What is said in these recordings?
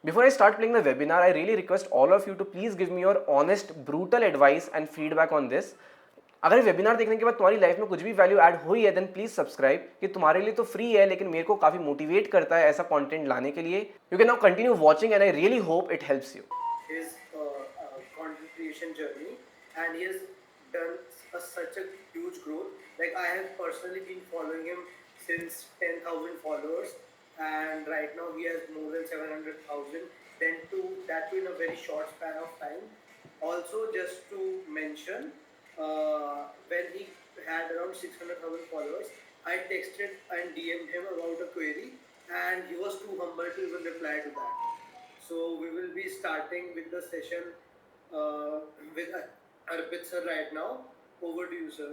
Before I start playing the webinar, I really request all of you to please give me your honest, brutal advice and feedback on this. अगर webinar देखने के बाद तुम्हारी life में कुछ भी value add हुई है देन प्लीज सब्सक्राइब. कि तुम्हारे लिए तो फ्री है लेकिन मेरे को काफी मोटिवेट करता है ऐसा कंटेंट लाने के लिए. You can now continue watching and I really hope it helps you. His content creation journey, and he has done such a huge growth. Like, I have personally been following him since 10,000 followers, and right now he has more than 700,000. Then to that too in a very short span of time. Also, just to mention, when he had around 600,000 followers, I texted and DM'd him about a query, and he was too humble to even reply to that. So we will be starting with the session with Arpit sir right now. Over to you, sir.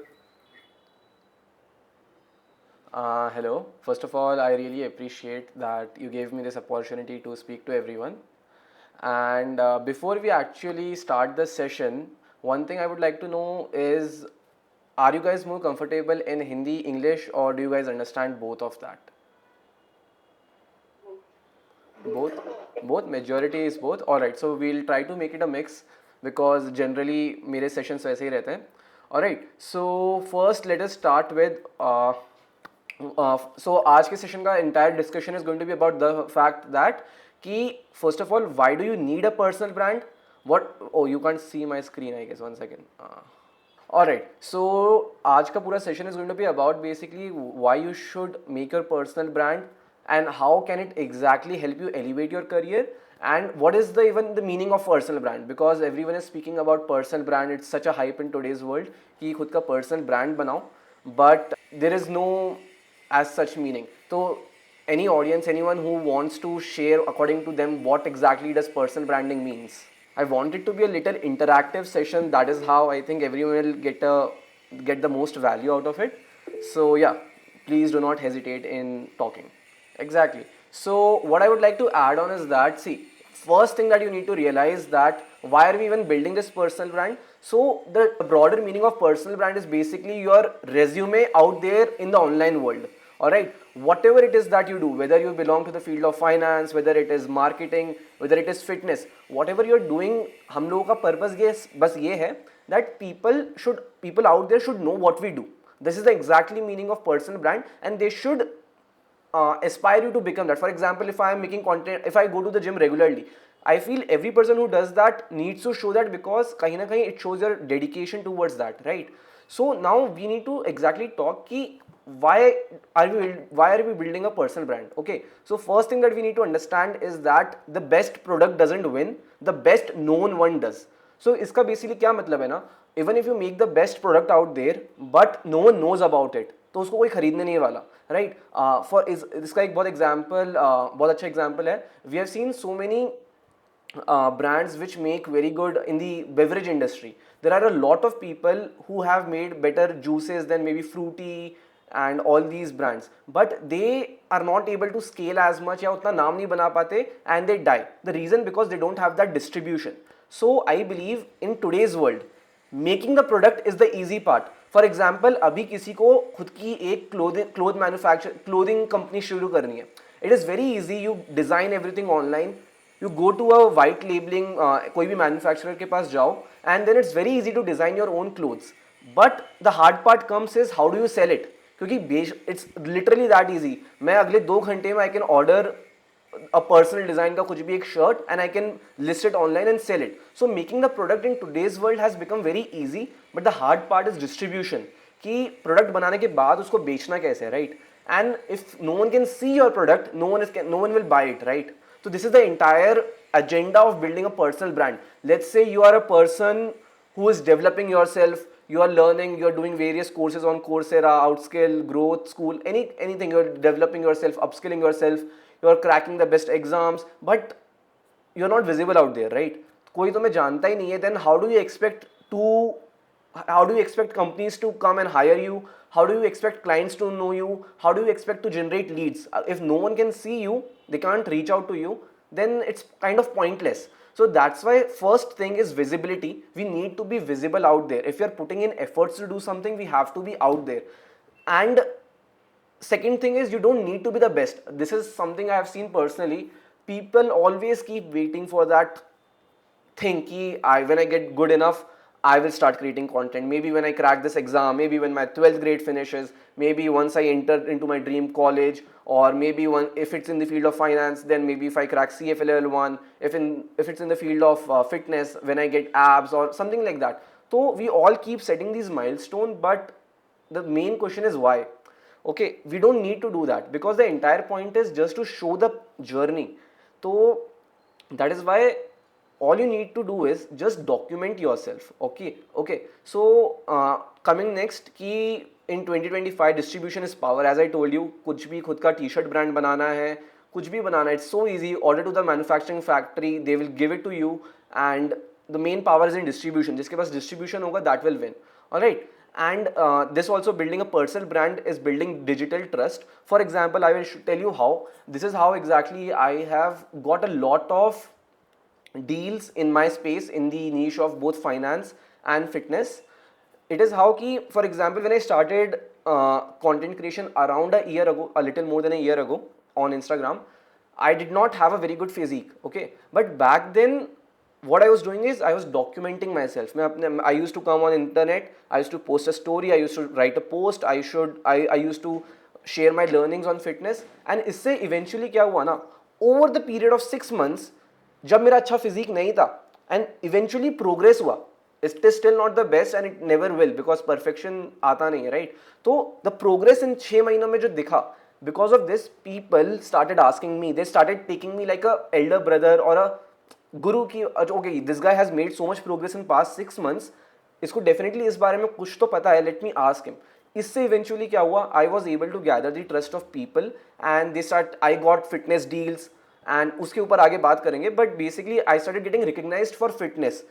Hello. First of all, I really appreciate that you gave me this opportunity to speak to everyone. And before we actually start the session, one thing I would like to know is, are you guys more comfortable in Hindi, English, or do you guys understand both of that? Both majority is both. All right, so we'll try to make it a mix because generally मेरे sessions वैसे ही रहते हैं. All right, so first let us start with so आज के session का entire discussion is going to be about the fact that कि first of all, why do you need a personal brand? Oh, you can't see my screen, I guess. 1 second. Alright, so आज का पूरा session is going to be about basically why you should make your personal brand and how can it exactly help you elevate your career, and what is even the meaning of personal brand, because everyone is speaking about personal brand. It's such a hype in today's world कि खुद का personal brand बनाओ, but there is no as such meaning. So any audience, anyone who wants to share according to them what exactly does personal branding means. I want it to be a little interactive session. That is how I think everyone will get the most value out of it. So yeah, please do not hesitate in talking. Exactly. So what I would like to add on is that, see, first thing that you need to realize that why are we even building this personal brand. So the broader meaning of personal brand is basically your resume out there in the online world. Alright, whatever it is that you do, whether you belong to the field of finance, whether it is marketing, whether it is fitness, whatever you're doing, हम लोगों का purpose बस ये है that people out there should know what we do. This is the exactly meaning of personal brand, and they should aspire you to become that. For example, if I am making content, if I go to the gym regularly, I feel every person who does that needs to show that, because kahin na kahin it shows your dedication towards that, right? So now we need to exactly talk ki why are we building a personal brand. Okay, so first thing that we need to understand is that the best product doesn't win, the best known one does. So इसका basically क्या मतलब है ना, even if you make the best product out there but no one knows about it, तो उसको कोई खरीदने नहीं वाला, राइट. फॉर इसका एक बहुत अच्छा एग्जाम्पल है. We have seen so many brands which make very good in the beverage industry. There are a lot of people who have made better juices than maybe Fruity and all these brands, but they are not able to scale as much या उतना नाम नहीं बना पाते, and they die. The reason because they don't have that distribution. So I believe in today's world, making the product is the easy part. For example, अभी किसी को खुद की एक क्लोथिंग कंपनी शुरू करनी है. It is very easy. You design everything online, you go to a white labeling, कोई भी मैन्युफैक्चरर के पास जाओ, and then it's very easy to design your own clothes. But the hard part comes is how do you sell it, क्योंकि it's literally that easy. मैं अगले 2 घंटे में I can order a personal design का कुछ भी एक shirt and I can list it online and sell it. So making the product in today's world has become very easy, but the hard part is distribution. कि product बनाने के बाद उसको बेचना कैसे है, right? And if no one can see your product, no one will buy it, right? So this is the entire agenda of building a personal brand. Let's say you are a person who is developing yourself, you are learning, you are doing various courses on Coursera, Outskill, Growth School, anything. You are developing yourself, upskilling yourself, you are cracking the best exams, but you are not visible out there, right? कोई तुम्हें जानता ही नहीं है. Then how do you expect companies to come and hire you? How do you expect clients to know you? How do you expect to generate leads? If no one can see you, they can't reach out to you, then it's kind of pointless. So that's why first thing is visibility. We need to be visible out there. If you're putting in efforts to do something, we have to be out there. And second thing is, you don't need to be the best. This is something I have seen personally. people always keep waiting for that thing ki when I get good enough, I will start creating content. Maybe when I crack this exam, maybe when my 12th grade finishes, maybe once I enter into my dream college, or maybe if it's in the field of finance, then maybe if I crack CFL 1, if it's in the field of fitness, when I get abs or something like that. So we all keep setting these milestones, but the main question is why. Okay, we don't need to do that, because the entire point is just to show the journey. So that is why all you need to do is just document yourself. Okay, so coming next कि in 2025 distribution is power. As I told you, कुछ भी खुद का t-shirt brand बनाना है, कुछ भी बनाना है, it's so easy. Order to the manufacturing factory, they will give it to you, and the main power is in distribution. जिसके पास distribution होगा, that will win. Alright, and this also building a personal brand is building digital trust. For example, I will tell you how. This is how exactly I have got a lot of deals in my space in the niche of both finance and fitness. It is how ki, for example, when I started content creation around a year ago, a little more than a year ago on Instagram, I did not have a very good physique. Okay, but back then what I was doing is I was documenting myself. I used to come on internet, I used to post a story, I used to write a post, I used to share my learnings on fitness. And इससे eventually क्या हुआ ना, over the period of 6 months, जब मेरा अच्छा physique नहीं था, and eventually progress हुआ. It is still not the best and it never will, because perfection आता नहीं है, right? तो the progress in 6 महीनों में जो दिखा, because of this people started asking me, they started taking me like a elder brother or a गुरु की. okay, this guy has made so much progress in past 6 months, इसको definitely इस बारे में कुछ तो पता है, लेट मी आस्क हिम. इससे इवेंचुअली क्या हुआ, I was able to gather the trust of people and they start, I got fitness deals, एंड उसके ऊपर आगे बात करेंगे. But basically I started getting recognized for fitness.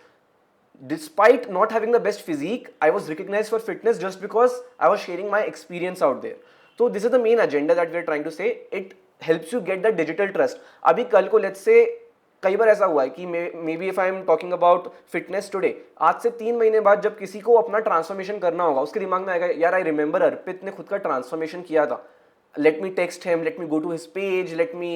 Despite not having the best physique, I was recognized for fitness just because I was sharing my experience out there. So this is the main agenda that we are trying to say. It helps you get the digital trust. अभी कल को let's say कई बार ऐसा हुआ है कि may be if I am talking about fitness today, आज से 3 महीने बाद जब किसी को अपना ट्रांसफॉर्मेशन करना होगा, उसके दिमाग में आएगा यार आई रिमेंबर अर्पित ने खुद का ट्रांसफॉर्मेशन किया था, let me text him, let me go to his page, let me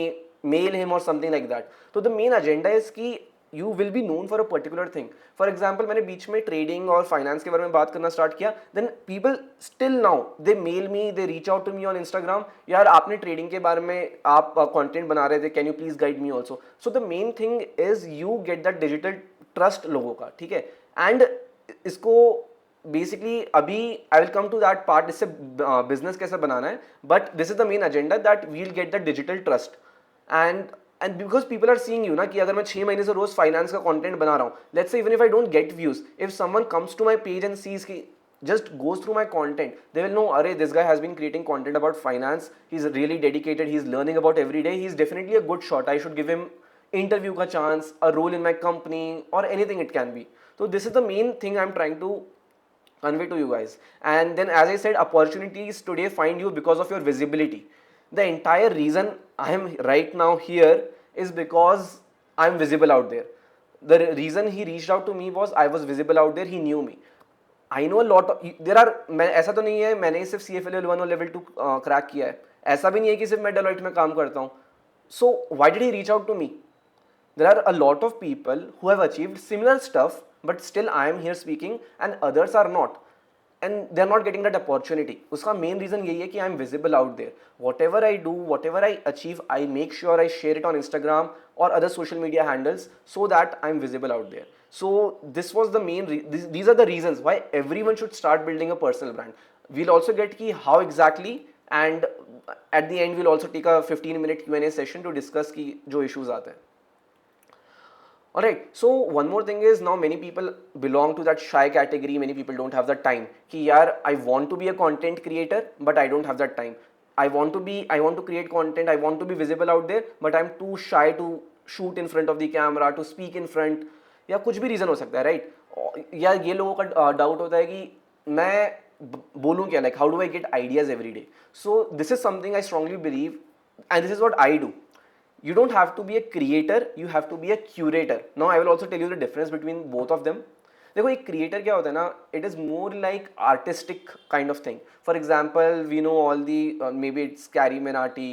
mail him और समथिंग लाइक दैट. तो द मेन एजेंडा इज कि you will be known for a particular thing. For example, मैंने बीच में trading और finance के बारे में बात करना स्टार्ट किया, then people still now they mail me, they reach out to me on Instagram, यार आपने ट्रेडिंग के बारे में आप कंटेंट बना रहे थे, can you please guide me also. So the main thing is you get that digital trust लोगों का, ठीक है. एंड इसको बेसिकली अभी I will come to that part, इससे बिजनेस कैसे बनाना है, but this is the main agenda that we will get the digital trust. And because people are seeing you ना, कि अगर मैं 6 महीने से रोज फाइनेंस का कंटेंट बना रहा हूँ, let's say even if I don't get views, if someone comes to my page and sees की just goes through my content, they will know, array this guy has been creating content about finance, he's really dedicated, he's learning about every day, he's definitely a good shot, I should give him interview ka chance, a role in my company or anything it can be. So this is the main thing I'm trying to convey to you guys. And then as I said, opportunities today find you because of your visibility. The entire reason I am right now here is because I'm visible out there. The reason he reached out to me was I was visible out there, he knew me. I know lot of there are, मैं ऐसा तो नहीं है मैंने सिर्फ CFA level 1 और level 2 crack किया है, ऐसा भी नहीं है कि सिर्फ मैं डेलॉइट में काम करता हूँ. So why did he reach out to me? There are a lot of people who have achieved similar stuff, but still I am here speaking and others are not, and they are not getting that opportunity. उसका main reason यही है कि I am visible out there. Whatever I do, whatever I achieve, I make sure I share it on Instagram or other social media handles so that I'm visible out there. So this was the main these are the reasons why everyone should start building a personal brand. We'll also get ki how exactly, and at the end we'll also take a 15-minute Q&A session to discuss ki jo issues aate hain. Alright, so one more thing is, now many people belong to that shy category, many people don't have the time ki yaar I want to be a content creator but I don't have that time. I want to create content, I want to be visible out there, but I'm too shy to shoot in front of the camera, to speak in front, या कुछ भी reason हो सकता है, right? या ये लोगों का डाउट होता है कि मैं बोलूँ क्या, like how do I get ideas every day. So this is something I strongly believe and this is what I do. You don't have to be a creator, you have to be a curator. Now I will also tell you the difference between both of them. देखो एक creator क्या होता है ना, it is more like artistic kind of thing. For example we know all the maybe it's Carry Minati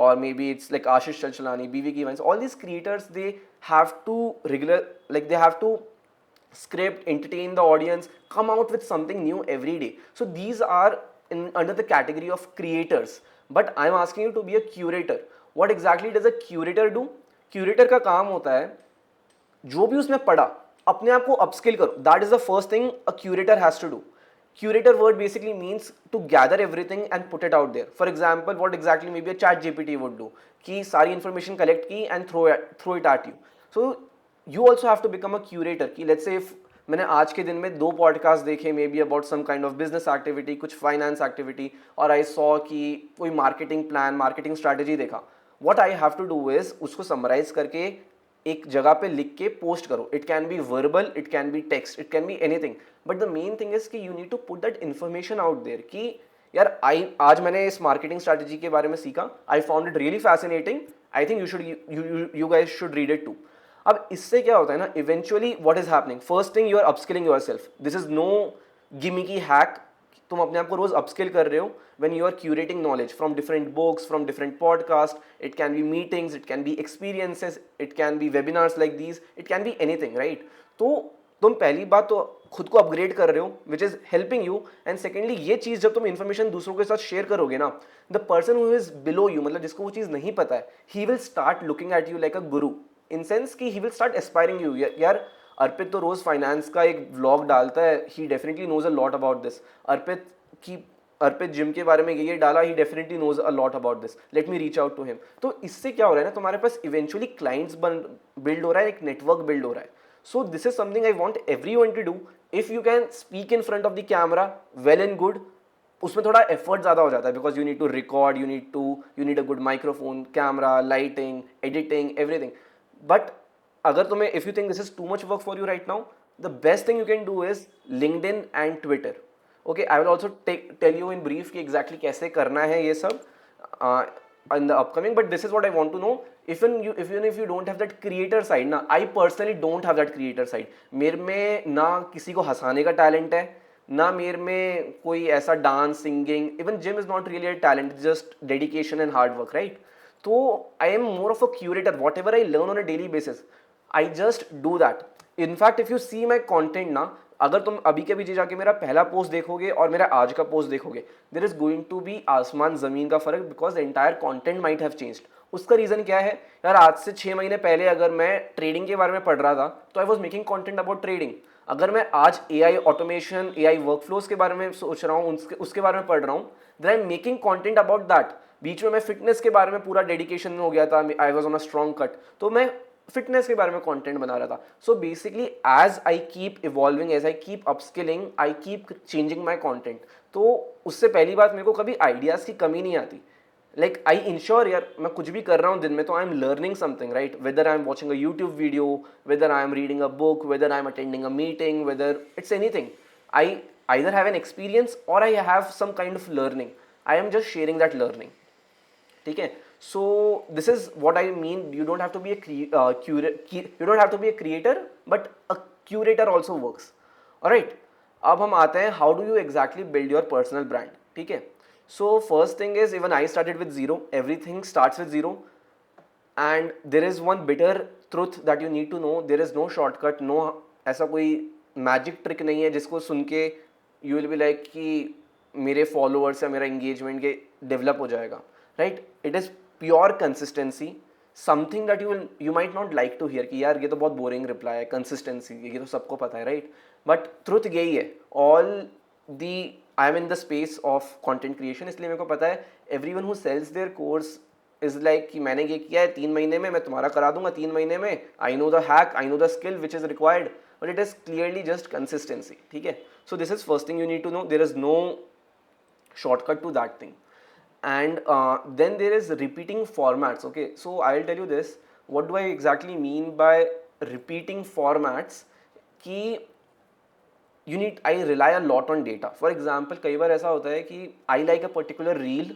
or maybe it's like Ashish Chalchalani, BVK Vines, all these creators, they have to they have to script, entertain the audience, come out with something new every day. So these are under the category of creators. But I'm asking you to be a curator. What exactly does a curator do? Curator का काम होता है जो भी उसने पढ़ा अपने आप को अपस्किल करो. That is the first thing a curator has to do. Curator word basically means to gather everything and put it out there. For example, what exactly maybe a chat GPT would do, कि सारी information collect की and throw it at you. So you also have to become a curator. कि let's say if मैंने आज के दिन में 2 podcast देखे may be about some kind of business activity, कुछ फाइनेंस एक्टिविटी, और आई सॉ कि कोई मार्केटिंग प्लान, मार्केटिंग स्ट्रैटेजी देखा. What I have to do is उसको समराइज करके एक जगह पे लिख के पोस्ट करो. It can be verbal, it can be text, it can be anything, but the main thing is कि you need to put that information out there कि यार आज मैंने इस मार्केटिंग स्ट्रैटेजी के बारे में सीखा, I found it really fascinating, I think you guys should read it too. अब इससे क्या होता है ना, eventually what is happening, first thing you are upskilling yourself. This is no gimmicky hack. तुम अपने आप को रोज अपस्किल कर रहे हो when you are curating knowledge from different books, from different podcasts. It can be meetings, it can be experiences, it can be webinars like these, it can be anything, right? तो तुम पहली बात तो खुद को अपग्रेड कर रहे हो which is helping you, and secondly ये चीज जब तुम इन्फॉर्मेशन दूसरों के साथ शेयर करोगे ना, the person who is below you, मतलब जिसको वो चीज नहीं पता है, he will start looking at you like a Guru, in sense कि he will start aspiring you. यार अर्पित तो रोज फाइनेंस का एक व्लॉग डालता है, he definitely knows a lot about this. Arpit gym के बारे में ये डाला, he definitely knows a lot about this, let me reach out to him. तो इससे क्या हो रहा है ना, तुम्हारे पास इवेंचुअली क्लाइंट्स बिल्ड हो रहा है, एक नेटवर्क बिल्ड हो रहा है. So this is something I want everyone to do. If you can speak in front of the camera, well and good. उसमें थोड़ा एफर्ट ज़्यादा हो जाता है because you need to record, you need a good microphone, camera, lighting, editing, everything. But अगर तुम्हें, if you think this is too much work for you right now, the best thing you can do is LinkedIn and Twitter. Okay, I will also tell you in brief कि exactly कैसे करना है ये सब in the upcoming, but this is what I want to know. Even if you don't have that creator side ना, I personally don't have that creator side. मेरे में ना किसी को हंसाने का टैलेंट है, ना मेरे में कोई ऐसा dance, singing, even gym is not really a talent, just dedication and hard work, right? तो I am more of a curator. Whatever I learn on a daily basis, I just do that. In fact if you see my content ना, अगर तुम अभी के पीछे जाके मेरा पहला पोस्ट देखोगे और मेरा आज का पोस्ट देखोगे, there is going to be आसमान जमीन का फर्क, because the entire content might have changed. उसका रीजन क्या है यार, आज से 6 महीने पहले अगर मैं ट्रेडिंग के बारे में पढ़ रहा था तो I was making content about trading. अगर मैं आज AI ऑटोमेशन, AI वर्कफ्लोज के बारे में सोच रहा हूँ, उसके बारे में पढ़ रहा हूँ, then I am making content about that. बीच में मैं फिटनेस के बारे में पूरा डेडिकेशन में हो गया था, I was on a strong cut, तो मैं फिटनेस के बारे में कंटेंट बना रहा था. So basically as I keep evolving, as I keep upskilling, I keep changing my content. तो उससे पहली बात, मेरे को कभी आइडियाज़ की कमी नहीं आती. लाइक आई इंश्योर यार, मैं कुछ भी कर रहा हूँ दिन में तो I am learning something, right? Whether I am watching a YouTube video, whether I am reading a book, whether I am attending a meeting, whether it's anything, I either have an experience or I have some kind of learning. I am just sharing that learning. ठीक है? So this is what I mean. You don't have to be you don't have to be a creator, but a curator also works. Alright. अब हम आते हैं, how do you exactly build your personal brand? ठीक है? So first thing is, even I started with zero. Everything starts with zero. And there is one bitter truth that you need to know. There is no shortcut. No, ऐसा कोई magic trick नहीं है जिसको सुन के you will be like कि मेरे followers या मेरा इंगेजमेंट के डेवलप हो जाएगा, right? It is pure consistency, something that you might not like to hear कि यार ये तो बहुत बोरिंग रिप्लाई है, कंसिस्टेंसी ये तो सबको पता है, राइट? बट ट्रुथ यही है. All the I am in the space of content creation, इसलिए मेरे को पता है everyone who sells their course is like कि मैंने ये किया है 3 महीने में, मैं तुम्हारा करा दूंगा 3 महीने में, I know the hack, I know the skill which is required, but it is clearly just consistency. ठीक है? So this is first thing you need to know. There is no shortcut to that thing. And then there is repeating formats. Okay, so I'll tell you this, what do I exactly mean by repeating formats? कि I rely a lot on data. For example, कई बार ऐसा होता है कि I like a particular reel,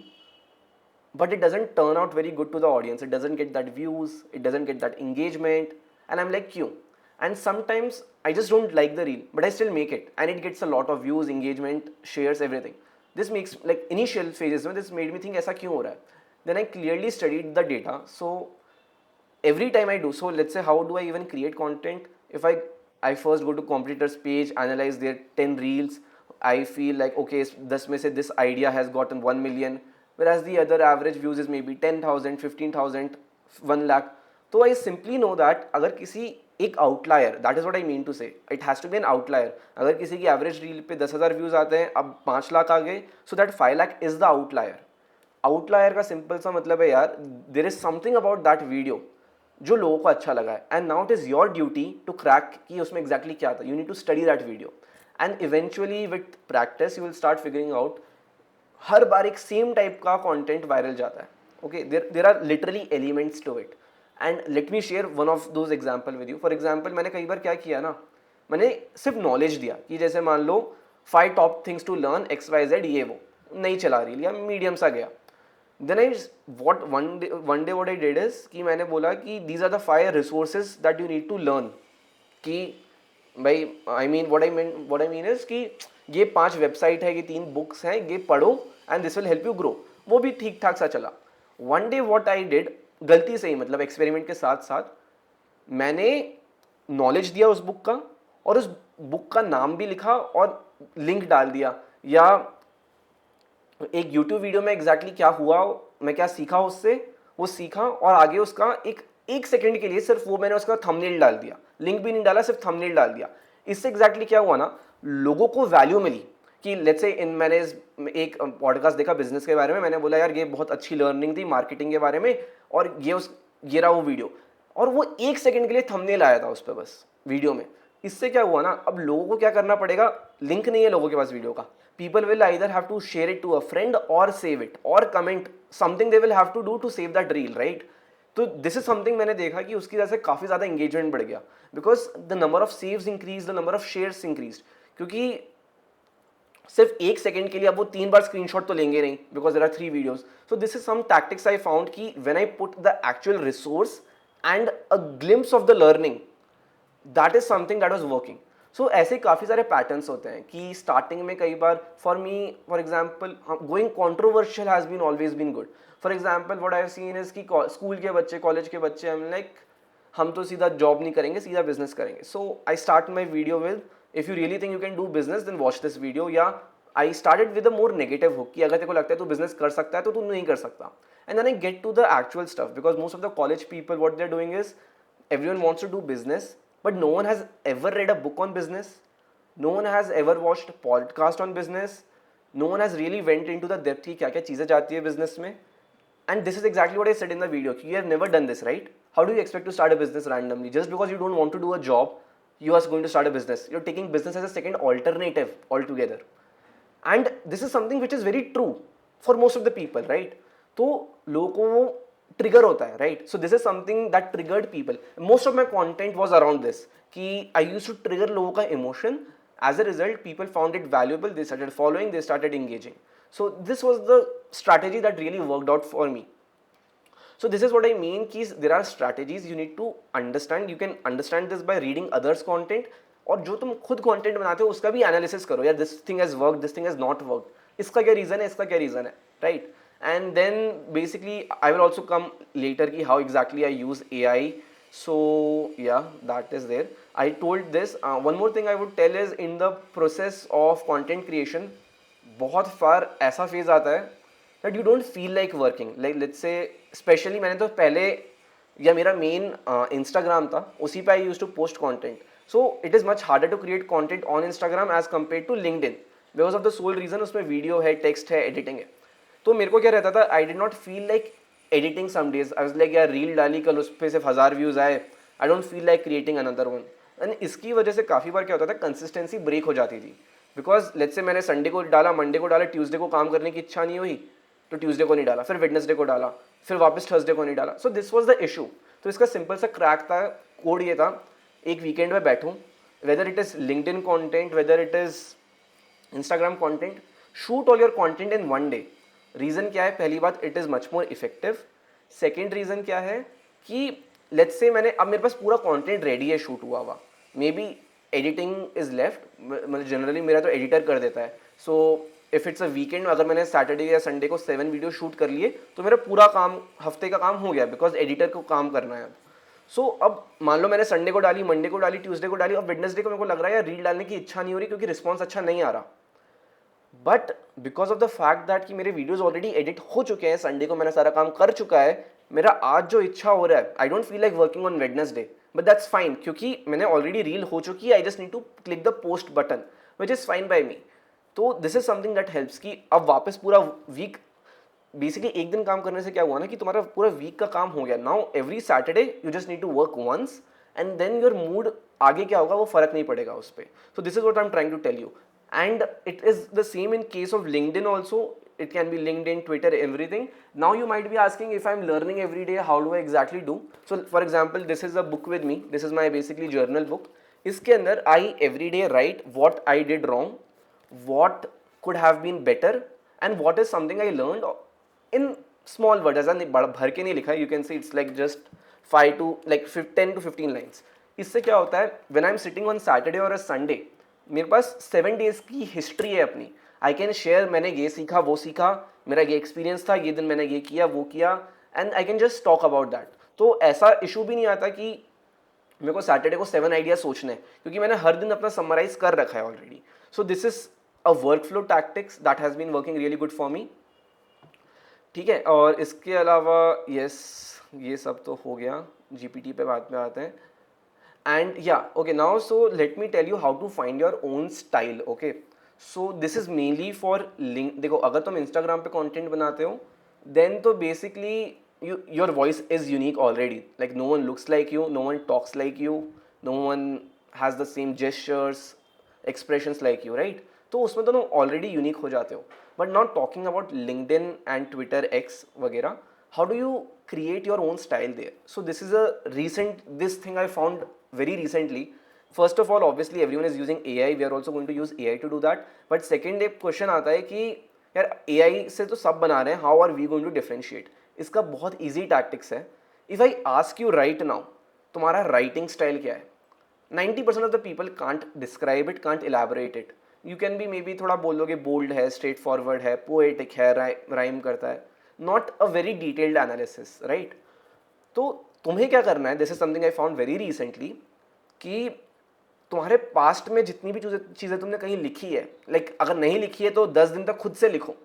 but it doesn't turn out very good to the audience. It doesn't get that views, it doesn't get that engagement, and I'm like, क्यों? And sometimes I just don't like the reel, but I still make it, and it gets a lot of views, engagement, shares, everything. This makes, like, initial phases में this made me think ऐसा क्यों हो रहा है? then I clearly studied the data. So every time I do, so let's say how do I even create content? If I first go to competitors page, analyze their 10 reels, I feel like okay, this may say this idea has gotten 1 million, whereas the other average views is maybe 10,000, 15,000, 1 lakh. तो I simply know that अगर किसी एक outlier, that is what I mean to say, it has to be an outlier. अगर किसी की average reel पे 10,000 views आते हैं, अब 5 लाख आ गए, so that 5 lakh is the outlier. Outlier का सिंपल सा मतलब है यार, there is something about that video जो लोगों को अच्छा लगा है, and now it is your duty to crack कि उसमें एग्जैक्टली क्या था. You need to study that video and eventually with practice you will start figuring out. हर बार एक सेम टाइप का कंटेंट वायरल जाता है. Okay, there are literally elements to it, and let me share one of those example with you. For example मैंने कई बार क्या किया ना, मैंने सिर्फ नॉलेज दिया कि जैसे मान लो 5 top things to learn XYZ, ये वो नहीं चला रही लिया, मीडियम सा गया. Then I what one day what I did is कि मैंने बोला कि these are the 5 resources that you need to learn. कि भाई आई मीन इज कि ये 5 वेबसाइट है, ये 3 बुक्स हैं, ये पढ़ो and this will help you grow. वो भी ठीक ठाक सा चला. One day what I did, गलती से ही मतलब एक्सपेरिमेंट के साथ साथ, मैंने नॉलेज दिया उस बुक का और उस बुक का नाम भी लिखा और लिंक डाल दिया, या एक यूट्यूब वीडियो में एग्जैक्टली क्या हुआ, मैं क्या सीखा उससे, वो सीखा और आगे उसका एक सेकंड के लिए सिर्फ वो मैंने उसका थंबनेल डाल दिया, लिंक भी नहीं डाला, सिर्फ थंबनेल डाल दिया. इससे एग्जैक्टली क्या हुआ ना, लोगों को वैल्यू मिली. कि लेट्स से मैंने एक पॉडकास्ट देखा बिजनेस के बारे में, मैंने बोला यार ये बहुत अच्छी लर्निंग थी मार्केटिंग के बारे में, और ये रहा वो वीडियो, और वो 1 सेकंड के लिए थंबनेल आया था उस पर बस वीडियो में. इससे क्या हुआ ना, अब लोगों को क्या करना पड़ेगा, लिंक नहीं है लोगों के पास वीडियो का, people will either have to share it to a friend or save it or comment something they will have to do to save that reel, right? तो this is something मैंने देखा कि उसकी वजह से काफ़ी ज़्यादा engagement बढ़ गया, because the number of saves increased, the number of shares increased. क्योंकि सिर्फ 1 सेकंड के लिए अब वो 3 बार स्क्रीनशॉट तो लेंगे नहीं, because there are 3 videos. So this is some tactics I found कि when I put the actual resource and a glimpse of the learning, that is something that was working. सो ऐसे काफ़ी सारे पैटर्न्स होते हैं कि स्टार्टिंग में कई बार for example going controversial has been always been good. For example what I have seen is कि स्कूल के बच्चे, कॉलेज के बच्चे, आई एम लाइक हम तो सीधा जॉब नहीं करेंगे, सीधा बिजनेस करेंगे. So I start my video with if you really think you can do business then watch this video, या I started with a more negative hook कि अगर तेरे को लगता है तू बिजनेस कर सकता है तो तू नहीं कर सकता. And then I get to the actual stuff, because most of the college people what they are doing is everyone wants to do business, but no one has ever read a book on business, no one has ever watched a podcast on business, no one has really went into the depth कि क्या क्या चीज़ें जाती है business में. And this is exactly what I said in the video, you have never done this, right? How do you expect to start a business randomly? Just because you don't want to do a job, you are going to start a business. You're taking business as a second alternative altogether. And this is something which is very true for most of the people, right? तो लोगों को trigger होता है, right? So this is something that triggered people. Most of my content was around this कि I use to trigger लोगों का emotion. As a result people found it valuable, they started following, they started engaging. So this was the strategy that really worked out for me. So this is what I mean कि there are strategies you need to understand. You can understand this by reading others content, और जो तुम खुद content बनाते हो उसका भी analysis करो, यार this thing has worked, this thing has not worked, इसका क्या reason है, इसका क्या reason है, right? And then basically I will also come later कि how exactly I use AI. So yeah, that is there. I told this. One more thing I would tell is in the process of content creation, बहुत बार ऐसा phase आता है that you don't feel like working. Like let's say, specially मैंने तो पहले, या मेरा main Instagram था, उसी पे I use to post content. So it is much harder to create content on Instagram as compare to LinkedIn, because of the sole reason उसमें video है, टेक्स्ट है, एडिटिंग है. तो मेरे को क्या रहता था, I did not feel like editing some days. I was like यार रील डाली कल, उस पर सिर्फ 1000 व्यूज़ आए, I don't feel like creating another one. And इसकी वजह से काफ़ी बार क्या होता था, कंसिस्टेंसी ब्रेक हो जाती थी. बिकॉज लेट्स से मैंने संडे को डाला, मंडे को डाला, ट्यूसडे को काम करने की इच्छा नहीं हुई तो ट्यूसडे को नहीं डाला, फिर वेडनेसडे को डाला, फिर वापस थर्सडे को नहीं डाला. So this was the issue. तो इसका सिंपल सा क्रैक था, कोड ये था, एक वीकेंड में बैठूं, whether it is LinkedIn content, whether it is Instagram content, shoot all your content in one day. Reason क्या है, पहली बात it is much more effective. Second reason क्या है कि लेट्स से मैंने, अब मेरे पास पूरा कॉन्टेंट रेडी है, शूट हुआ हुआ, may be editing is left, मतलब जनरली मेरा तो एडिटर कर देता है. So if it's a weekend, अगर मैंने सैटरडे या संडे को 7 वीडियो शूट कर लिए तो मेरा पूरा काम, हफ्ते का काम हो गया, बिकॉज एडिटर को काम करना है अब. सो अब मान लो मैंने संडे को डाली, मंडे को डाली, ट्यूसडे को डाली, और वेडनेसडे को मेरे को लग रहा है यार रील डालने की इच्छा नहीं हो रही क्योंकि रिस्पॉन्स अच्छा नहीं आ रहा. But because of the fact that कि मेरे वीडियोज ऑलरेडी एडिट हो चुके हैं, संडे को मैंने सारा काम कर चुका है, मेरा आज जो इच्छा हो रहा है, I don't feel like working on Wednesday, but that's fine क्योंकि मैंने ऑलरेडी रील हो चुकी है. I just need to click the post button which is fine by me. तो this is something that helps कि अब वापस पूरा वीक, बेसिकली एक दिन काम करने से क्या हुआ ना कि तुम्हारा पूरा वीक का काम हो गया. Now every Saturday you just need to work once and then your mood आगे क्या होगा वो फर्क नहीं पड़ेगा उस पर. So this is what I am trying to tell you. And it is the same in case of LinkedIn also. It can be LinkedIn, Twitter, everything. Now you might be asking, if I'm learning every day, how do I exactly do? So for example, this is a book with me. This is my basically journal book. इसके अंदर I every day write what I did wrong, what could have been better, and what is something I learned in small words. ऐसा नहीं बड़ा भर के नहीं लिखा है. You can see it's like just 5 to like 10 to 15 lines. इससे क्या होता है, when I'm sitting on Saturday or a Sunday, मेरे पास 7 डेज की हिस्ट्री है अपनी. आई कैन शेयर, मैंने ये सीखा, वो सीखा, मेरा ये एक्सपीरियंस था, ये दिन मैंने ये किया, वो किया, and I can just talk about that. तो ऐसा इशू भी नहीं आता कि मेरे को सैटरडे को 7 आइडिया सोचने हैं क्योंकि मैंने हर दिन अपना समराइज कर रखा है already. So this is a workflow tactics that has been working really good for me. ठीक है, और इसके अलावा यस, ये सब तो हो गया. GPT पे बाद में आते हैं. And yeah, okay, now so let me tell you how to find your own style. Okay, so this is mainly for link. देखो, अगर तुम Instagram पे content बनाते हो then तो basically your voice is unique already. Like no one looks like you, no one talks like you, no one has the same gestures, expressions like you, right? तो उसमें तो तुम already unique हो जाते हो. But now talking about LinkedIn and Twitter X वगैरह, how do you create your own style there? So this is this thing I found very recently. First of all, obviously everyone is using AI. We are also going to use AI to do that. But second एक question आता है कि यार AI से तो सब बना रहे हैं, how are we going to differentiate? इसका बहुत easy tactics है. If I ask you right now, तुम्हारा writing style क्या है? 90% of the people can't describe it, can't elaborate it. You can be maybe थोड़ा बोलोगे bold है, straightforward है, poetic है, rhyme करता है. Not a very detailed analysis, right? तो तुम्हें क्या करना है, this is something I found very recently, कि तुम्हारे पास्ट में जितनी भी चीज़ें तुमने कहीं लिखी है, लाइक अगर नहीं लिखी है तो 10 दिन तक खुद से लिखो.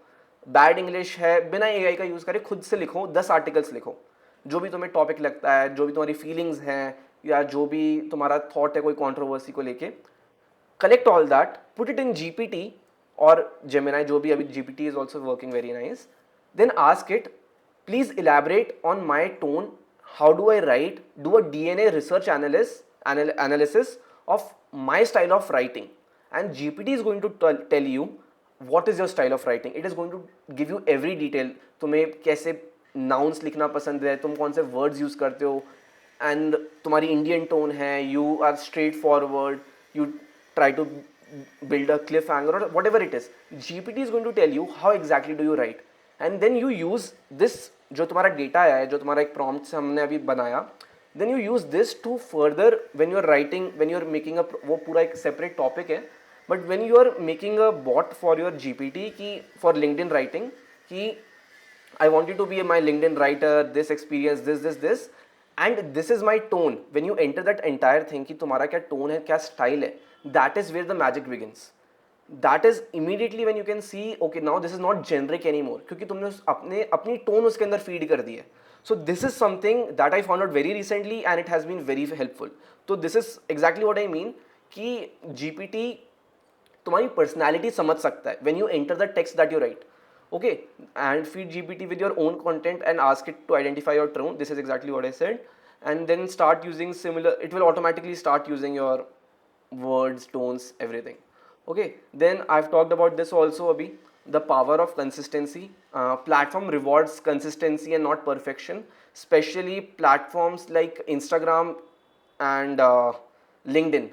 बैड इंग्लिश है, बिना AI का यूज़ करे खुद से लिखो, 10 आर्टिकल्स लिखो, जो भी तुम्हें टॉपिक लगता है, जो भी तुम्हारी फीलिंग्स हैं, या जो भी तुम्हारा थॉट है कोई कॉन्ट्रोवर्सी को लेके. Collect all that, put it in GPT और Gemini, जो भी अभी GPT is also working very nice. Then ask it, please elaborate on my tone. How do I write? Do a DNA research analysis of my style of writing, and GPT is going to tell you what is your style of writing. It is going to give you every detail. तुम्हें कैसे nouns लिखना पसंद है, तुम कौन से words use करते हो, and तुम्हारी Indian tone है, you are straightforward, you try to build a cliffhanger or whatever it is. GPT is going to tell you how exactly do you write, and then you use this, जो तुम्हारा data है, जो तुम्हारा एक prompt से हमने अभी बनाया, then you use this to further when you are writing, when you are making वो पूरा एक सेपरेट टॉपिक है, but when you are making a bot for your GPT की फॉर लिंक्डइन राइटिंग, कि I want you to be my LinkedIn writer, this experience, this and this is my tone. When you enter that entire thing कि तुम्हारा क्या tone है, क्या style है, that is where the magic begins. That is immediately when you can see, okay, now this is not generic anymore, क्योंकि तुमने अपनी tone उसके अंदर फीड कर दी है. So this is something that I found out very recently and it has been very helpful. So this is exactly what I mean कि GPT तुम्हारी personality समझ सकता है when you enter the text that you write. Okay, and feed GPT with your own content and ask it to identify your tone. This is exactly what I said. And then start using similar, it will automatically start using your words, tones, everything. Okay, then I've talked about this also abhi, the power of consistency. Platform rewards consistency and not perfection, especially platforms like Instagram and LinkedIn.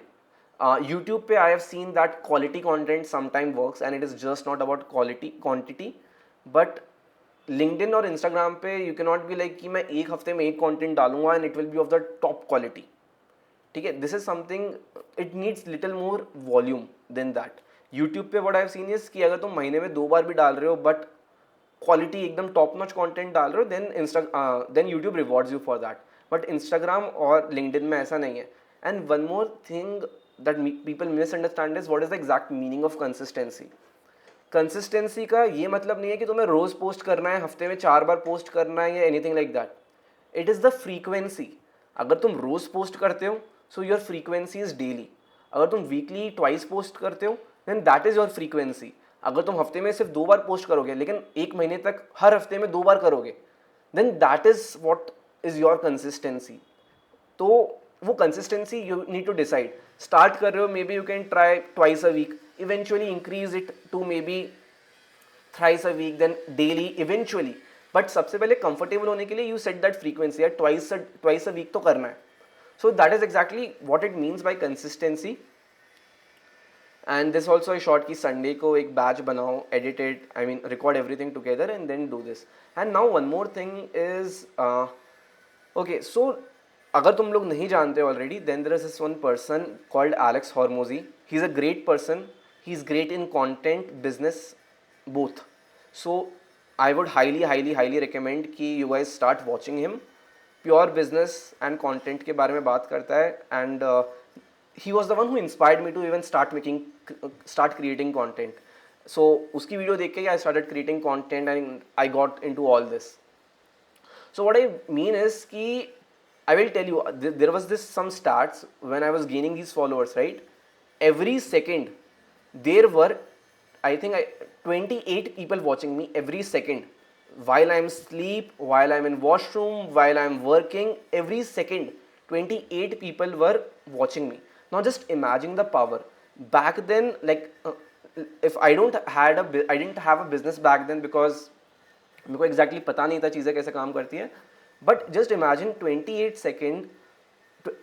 YouTube pe I have seen that quality content sometimes works and it is just not about quantity, but LinkedIn और Instagram पे you cannot be like कि मैं एक हफ्ते में एक content डालूंगा and it will be of the top quality. ठीक है, this is something, it needs little more volume then that, YouTube पे what I have seen is कि अगर तुम महीने में 2 बार भी डाल रहे हो बट क्वालिटी एकदम टॉप नॉच कंटेंट डाल रहे हो then YouTube rewards you for that. But Instagram और लिंक्डइन में ऐसा नहीं है. And one more thing that people misunderstand is what is the exact meaning of consistency. Consistency का ये मतलब नहीं है कि तुम्हें रोज पोस्ट करना है, हफ्ते में 4 बार पोस्ट करना है या anything like that. It is the frequency. अगर तुम रोज पोस्ट करते हो so your frequency is daily. अगर तुम वीकली ट्वाइस पोस्ट करते हो then that is your frequency. अगर तुम हफ्ते में सिर्फ 2 बार पोस्ट करोगे लेकिन एक महीने तक हर हफ्ते में 2 बार करोगे then that is what is your consistency. तो वो consistency you need to decide. Start कर रहे हो maybe you can try twice a week, eventually increase it to maybe thrice a week, then daily eventually. But सबसे पहले comfortable होने के लिए यू सेट दैट फ्रीक्वेंसी, या twice a week तो करना है. So that is exactly what it means by consistency. And this also I short कि संडे को एक बैच बनाओ, edit it, I mean record everything together and then do this. And now one more thing is okay, so अगर तुम लोग नहीं जानते already then there is this one person called Alex Hormozi. He is a great person. He is great in content, business, both. So I would highly recommend कि you guys start watching him. Pure business and content के बारे में बात करता है and he was the one who inspired me to even start creating content. So उसकी video देख के I started creating content and I got into all this. So what I mean is कि I will tell you there was this some stats when I was gaining these followers, right? Every second there were I think 28 people watching me every second. While I'm asleep, while I'm in washroom, while I'm working, every second 28 people were watching me. Now just imagine the power. Back then, like if I didn't have a business back then because मेरे को exactly पता नहीं था चीज़ें कैसे काम करती हैं. But just imagine 28 second,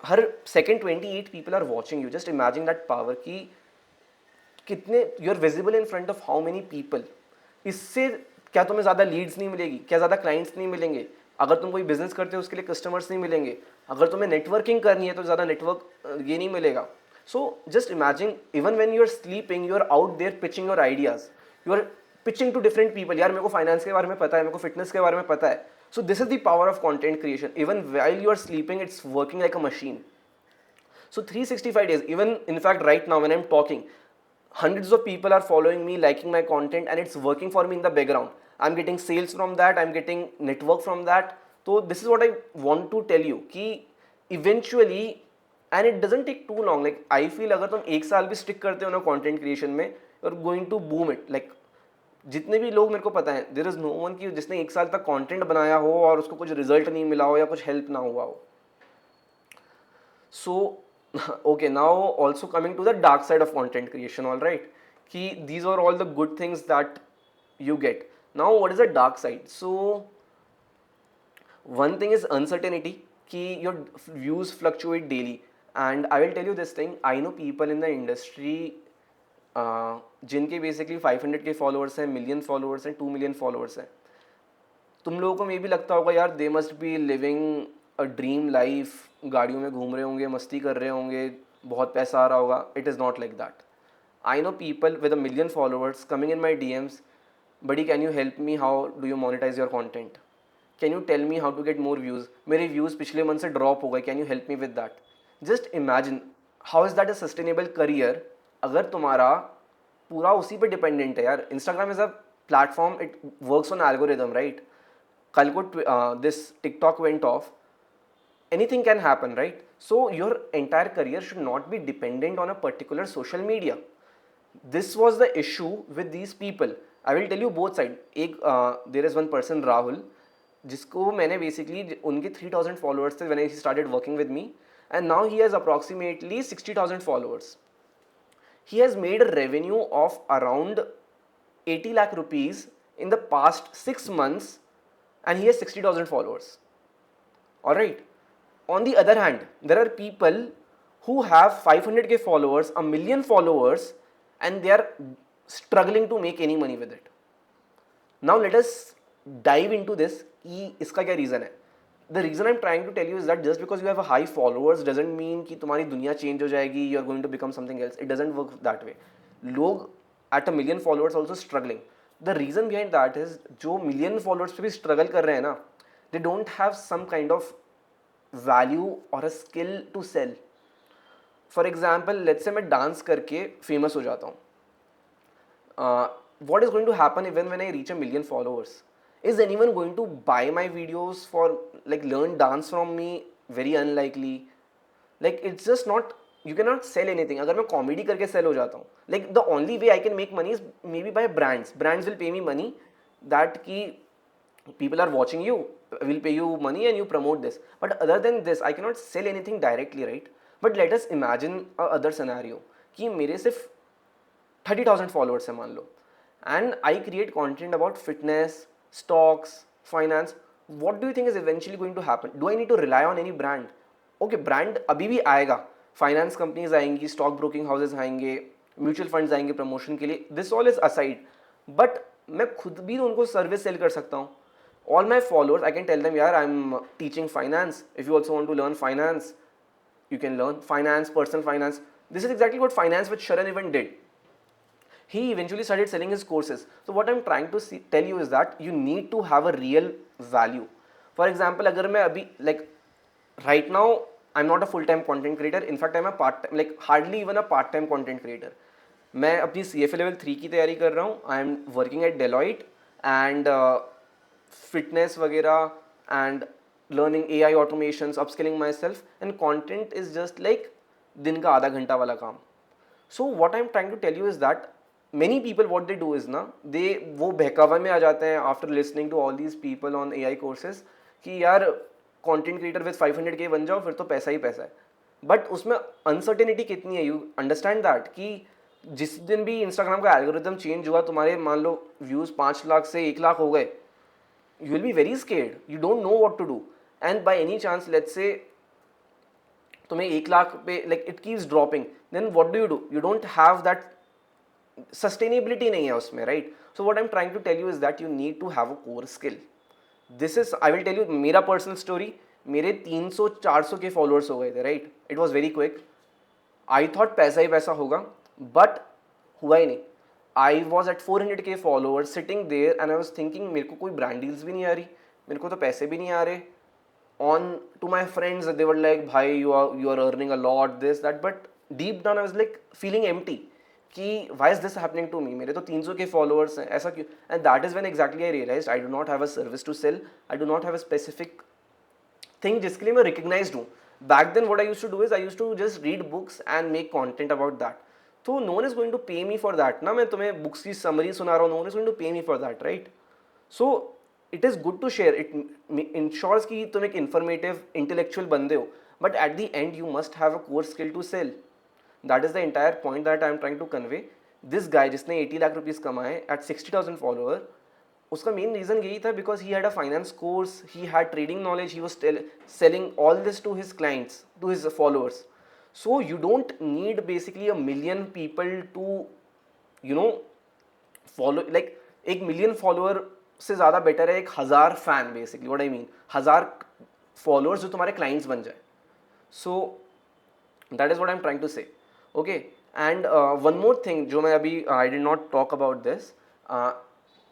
her second 28 people are watching you. Just imagine that power कि कितने you are visible in front of how many people. इससे क्या तुम्हें ज़्यादा लीड्स नहीं मिलेगी, क्या ज़्यादा क्लाइंट्स नहीं मिलेंगे. अगर तुम कोई बिजनेस करते हो उसके लिए कस्टमर्स नहीं मिलेंगे. अगर तुम्हें नेटवर्किंग करनी है तो ज़्यादा नेटवर्क ये नहीं मिलेगा. So just imagine even when you are sleeping you are out there pitching your ideas. You are pitching to different people. यार मेरे को फाइनेंस के बारे में पता है, मेरे को फिटनेस के बारे में पता है. So this is the power of content creation. Even while you are sleeping it's working like a machine. So 365 days, even in fact right now when I'm talking, hundreds of people are following me, liking my content and it's working for me in the background. I'm getting sales from that, I'm getting network from that. So this is what I want to tell you कि eventually, and it doesn't take too long, like I feel अगर तुम एक साल भी stick करते हो ना content creation में, you're going to boom it. Like जितने भी लोग मेरे को पता है there is no one कि जिसने एक साल तक content बनाया हो और उसको कुछ result नहीं मिला हो या कुछ help ना हुआ हो. So okay, now also coming to the dark side of content creation, all right, ki these are all the good things that you get. Now what is the dark side? So one thing is uncertainty, ki your views fluctuate daily. And I will tell you this thing, I know people in the industry जिनके basically 500k followers हैं, million followers हैं, 2 million followers हैं. तुम लोगों को मे भी लगता होगा यार they must be living a dream life, गाड़ियों में घूम रहे होंगे, मस्ती कर रहे होंगे, बहुत पैसा आ रहा होगा. It is not like that. I know people with a million followers coming in my DMs, buddy can you help me, how do you monetize your content, can you tell me how to get more views, मेरे views पिछले month से drop हो गए, can you help me with that. Just imagine how is that a sustainable career अगर तुम्हारा पूरा उसी पे डिपेंडेंट है. यार Instagram is a platform, it works on algorithm, right. कल को this TikTok went of, anything can happen, right? So your entire career should not be dependent on a particular social media. This was the issue with these people. I will tell you both side. एक there is one person Rahul, जिसको मैंने basically उनके 3000 followers थे when he started working with me, and now he has approximately 60,000 followers. He has made a revenue of around 80 lakh rupees in the past 6 months, and he has 60,000 followers. All right. On the other hand, there are people who have 500k followers, a million followers, and they are struggling to make any money with it. Now let us dive into this. कि इसका क्या reason है? The reason I'm trying to tell you is that just because you have a high followers doesn't mean कि तुम्हारी दुनिया change हो जाएगी, you are going to become something else. It doesn't work that way. लोग at a million followers also struggling. The reason behind that is जो million followers पे भी struggle कर रहे हैं ना, they don't have some kind of value or a skill to sell. For example, let's say मैं dance करके famous हो जाता हूँ. What is going to happen even when I reach a million followers? Is anyone going to buy my videos for like learn dance from me? Very unlikely. Like it's just not, you cannot sell anything. अगर मैं comedy करके sell हो जाता हूँ, like the only way I can make money is maybe by brands. Brands will pay me money that कि people are watching you, will pay you money and you promote this. But other than this, I cannot sell anything directly, right? But let us imagine a other scenario कि मेरे सिर्फ 30,000 followers है मान लो, and I create content about fitness, stocks, finance. What do you think is eventually going to happen? Do I need to rely on any brand? Okay, brand अभी भी आएगा, finance companies आएंगी, stock broking houses आएंगे, mutual funds आएंगे promotion के लिए, this all is aside. But मैं खुद भी उनको सर्विस सेल कर सकता हूँ. All my followers, I can tell them, yeah, I'm teaching finance. If you also want to learn finance, you can learn finance, personal finance. This is exactly what finance with Sharan even did. He eventually started selling his courses. So what I'm trying to tell you is that you need to have a real value. For example, अगर मैं अभी like right now I'm not a full-time content creator. In fact, I'm a part-time, like hardly even a part-time content creator. मैं अपनी CFA level 3 की तैयारी कर रहा हूँ. I'm working at Deloitte and fitness वगैरह and learning AI automations, upskilling myself, and content is just like दिन का आधा घंटा वाला काम. So what I'm trying to tell you is that many people what they do is ना, they वो बहकावा में आ जाते हैं after listening to all these people on AI courses कि यार content creator with 500K बन जाओ फिर तो पैसा ही पैसा है. बट उसमें अनसर्टेनिटी कितनी है, यू अंडरस्टैंड दैट कि जिस दिन भी इंस्टाग्राम का एल्गोरिथम चेंज हुआ, तुम्हारे मान लो व्यूज़ 5 लाख से 1 लाख हो गए, you will be very scared. You don't know what to do. And by any chance, let's say तुम्हें 1 लाख पे like it keeps dropping, then what do? You don't have that sustainability नहीं है उसमें, right? So what I'm trying to tell you is that you need to have a core skill. This is, I will tell you मेरा personal story. मेरे 300-400 के followers हो गए थे, right? It was very quick. I thought पैसा ही पैसा होगा, but हुआ ही नहीं. I was at 400K followers sitting there and I was thinking मेरे को कोई brand deals भी नहीं आ रही, मेरे को तो पैसे भी नहीं आ रहे. On to my friends, they were like, भाई you are earning a lot, this that, but deep down I was like feeling empty कि why is this happening to me? मेरे तो 300K followers हैं, ऐसा क्यों? And that is when exactly I realized I do not have a service to sell. I do not have a specific thing जिसके लिए मैं recognized हूँ. Back then what I used to do is I used to just read books and make content about that. So no one is going to pay me for that ना, मैं तुम्हें books की summary सुना रहा हूँ, no one is going to pay me for that, right? So it is good to share. It ensures कि तुम एक informative, intellectual बंदे हो, but at the end you must have a core skill to sell. That is the entire point that I am trying to convey. This guy जिसने 80 lakh rupees कमाए at 60,000 follower, उसका main reason यही था because he had a finance course, he had trading knowledge, he was selling all this to his clients, to his followers. So you don't need basically a million people to, you know, follow. Like एक million follower से ज़्यादा better है एक 1000 fan basically. What I mean, 1000 followers जो तुम्हारे clients बन जाए. So that is what I'm trying to say. Okay, and one more thing जो मैं अभी I did not talk about this.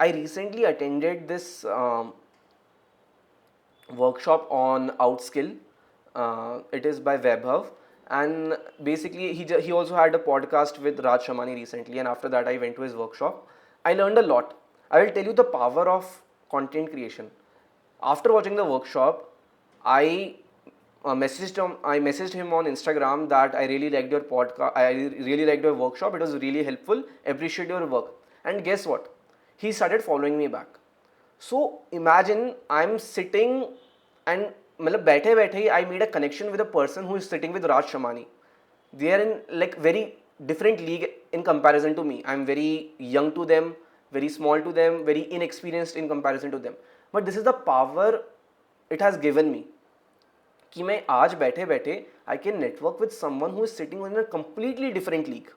I recently attended this workshop on Outskill. It is by Vaibhav, and basically he also had a podcast with Raj Shamani recently, and after that I went to his workshop. I learned a lot. I will tell you the power of content creation. After watching the workshop, I messaged him on Instagram that I really liked your podcast, I really liked your workshop, it was really helpful, appreciate your work. And guess what? He started following me back. So imagine I'm sitting and मतलब बैठे बैठे ही I made a connection with a person who is sitting with Raj Shamani. They are in like very different league in comparison to me. I'm very young to them, very small to them, very inexperienced in comparison to them. But this is the power it has given me. कि मैं आज बैठे बैठे I can network with someone who is sitting in a completely different league.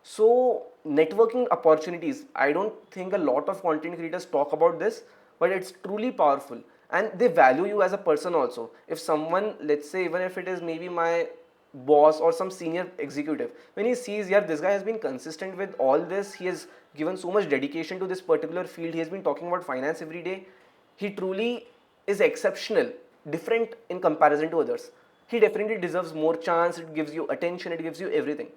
So networking opportunities, I don't think a lot of content creators talk about this, but it's truly powerful and they value you as a person also. If someone, let's say even if it is maybe my boss or some senior executive, when he sees, yeah, this guy has been consistent with all this, he has given so much dedication to this particular field, he has been talking about finance every day, he truly is exceptional, different in comparison to others, he definitely deserves more chance, it gives you attention, it gives you everything.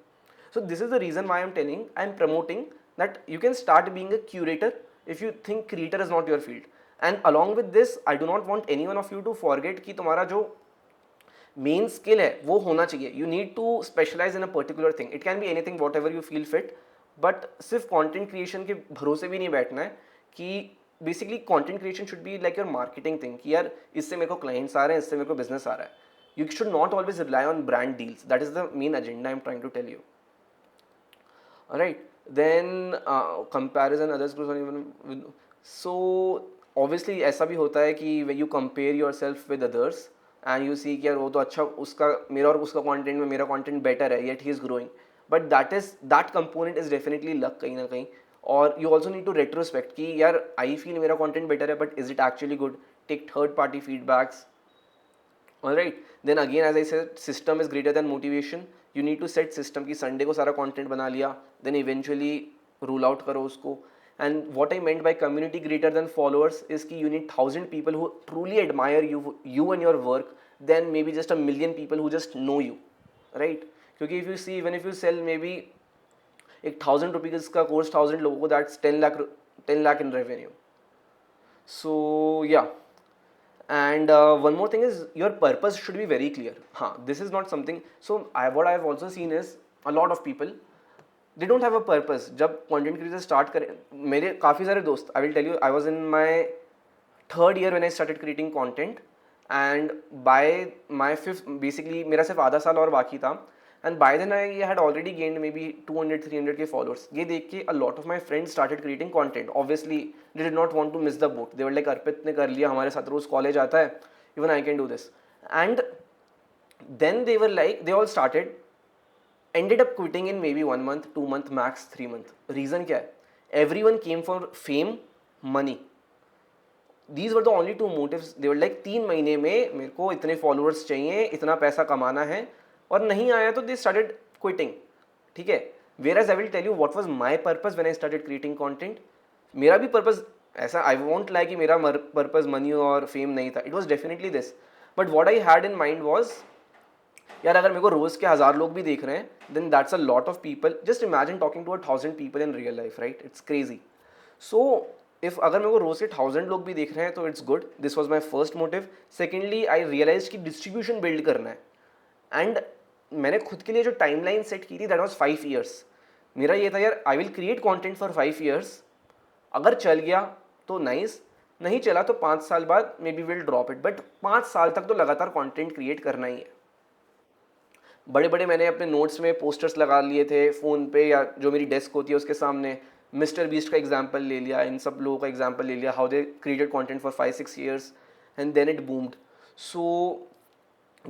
So this is the reason why I'm promoting that you can start being a curator if you think creator is not your field. And along with this, I do not want any one of you to forget कि तुम्हारा जो main skill है वो होना चाहिए. You need to specialize in a particular thing. It can be anything whatever you feel fit, but सिर्फ content creation के भरोसे भी नहीं बैठना है कि basically content creation should be like your marketing thing कि यार इससे मेरे को क्लाइंट्स आ रहे हैं, इससे मेरे को बिजनेस आ रहा है. You should not always rely on brand deals. That is the main agenda I'm trying to tell you. All right. Then comparison others groups even with, so obviously ऐसा भी होता है कि when you compare yourself with others and you see कि यार वो तो अच्छा उसका मेरा और उसका content में मेरा content better है yet he is growing, but that component is definitely luck कहीं ना कहीं. और you also need to retrospect कि यार I feel मेरा content better है but is it actually good? Take third party feedbacks. Alright, then again as I said, system is greater than motivation. You need to set system कि Sunday को सारा content बना लिया, then eventually rule out करो उसको. And what I meant by community greater than followers is कि you need 1,000 people who truly admire you and your work, then maybe just a million people who just know you, right? क्योंकि if you see, even if you sell maybe एक 1,000 rupees का course 1,000 लोगों को, that's 10 lakh in revenue. So yeah. And one more thing is your purpose should be very clear. This is not something. So what I have also seen is a lot of people, they don't have a purpose. जब content creator start करें, मेरे काफ़ी सारे दोस्त, I will tell you, I was in my 3rd year when I started creating content, and by my 5th, basically मेरा सिर्फ आधा साल और बाकी था, and by then I had already gained maybe 200-300k followers. ये देख के a lot of my friends started creating content. Obviously they did not want to miss the boat. They were like, अर्पित ने कर लिया, हमारे साथ रोज कॉलेज आता है, even I can do this. And then they were like, they all started, ended up quitting in maybe 1 month, 2 month, max 3 month. Reason क्या है? Everyone came for fame, money. These were the only two motives. They were like 3 महीने में मेरे को इतने followers चाहिए, इतना पैसा कमाना है, और नहीं आया तो they started quitting. ठीक है. Whereas I will tell you what was my purpose when I started creating content. मेरा भी purpose ऐसा, I won't lie कि मेरा purpose money और fame नहीं था. It was definitely this. But what I had in mind was, यार अगर मेरे को रोज के 1000 लोग भी देख रहे हैं, then that's a lot of people. Just imagine talking to 1,000 people in real life, right? It's crazy. So if अगर मेरे को रोज के 1000 लोग भी देख रहे हैं तो it's good. This was my first motive. Secondly, I realized कि distribution build करना है. And मैंने खुद के लिए जो टाइमलाइन सेट की थी, दैट वाज 5 years. मेरा ये था यार, I will create content for 5 years. अगर चल गया तो नाइस, नहीं चला तो 5 साल बाद may be will drop it, but 5 साल तक तो लगातार कंटेंट क्रिएट करना ही है. बड़े बड़े मैंने अपने नोट्स में पोस्टर्स लगा लिए थे फ़ोन पे, या जो मेरी डेस्क होती है उसके सामने. मिस्टर बीस्ट का एग्जाम्पल ले लिया, इन सब लोगों का एग्जाम्पल ले लिया, how they created content for 5-6 years and then it boomed. So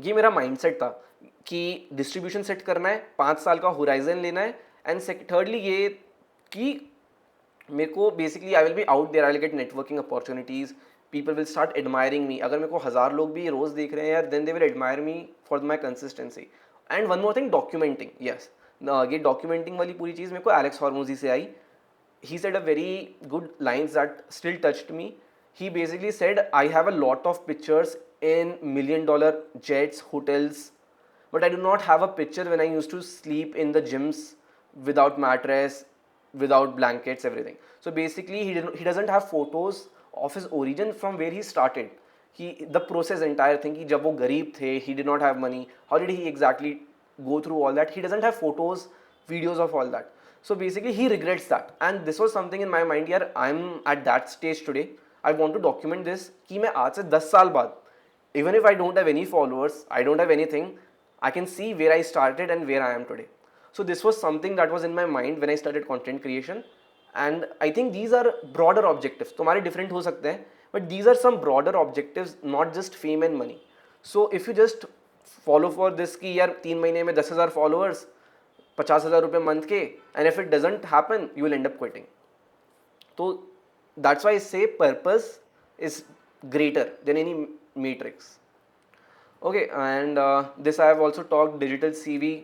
ये मेरा माइंडसेट था कि डिस्ट्रीब्यूशन सेट करना है, 5 साल का होराइजन लेना है. एंड थर्डली ये कि मेरे को basically I will be out there, I will get networking opportunities, people will start admiring me. अगर मेरे को 1000 लोग भी रोज़ देख रहे हैं यार, then they will admire me for my consistency. And one more thing, documenting. Yes, ये डॉक्यूमेंटिंग वाली पूरी चीज़ मेरे को एलेक्स हॉर्मोजी से आई. He said a very good lines that still touched me. He basically said, I have a lot of pictures in $1 million jets, hotels, but I do not have a picture when I used to sleep in the gyms without mattress, without blankets, everything. So basically he doesn't have photos of his origin from where he started. The process, entire thing, कि जब वो गरीब थे, he did not have money, how did he exactly go through all that? He doesn't have photos, videos of all that. So basically he regrets that, and this was something in my mind, यार I'm at that stage today, I want to document this कि मैं आज से 10 साल बाद, even if I don't have any followers, I don't have anything, I can see where I started and where I am today. So this was something that was in my mind when I started content creation, and I think these are broader objectives. तुम्हारे different हो सकते हैं, but these are some broader objectives, not just fame and money. So if you just follow for this कि यार 3 महीने में 10,000 followers, 50,000 रुपये month के, and if it doesn't happen you will and up quitting. तो दैट्स वाई आई से purpose is greater than any matrix. Okay, and this I have also talked digital CV.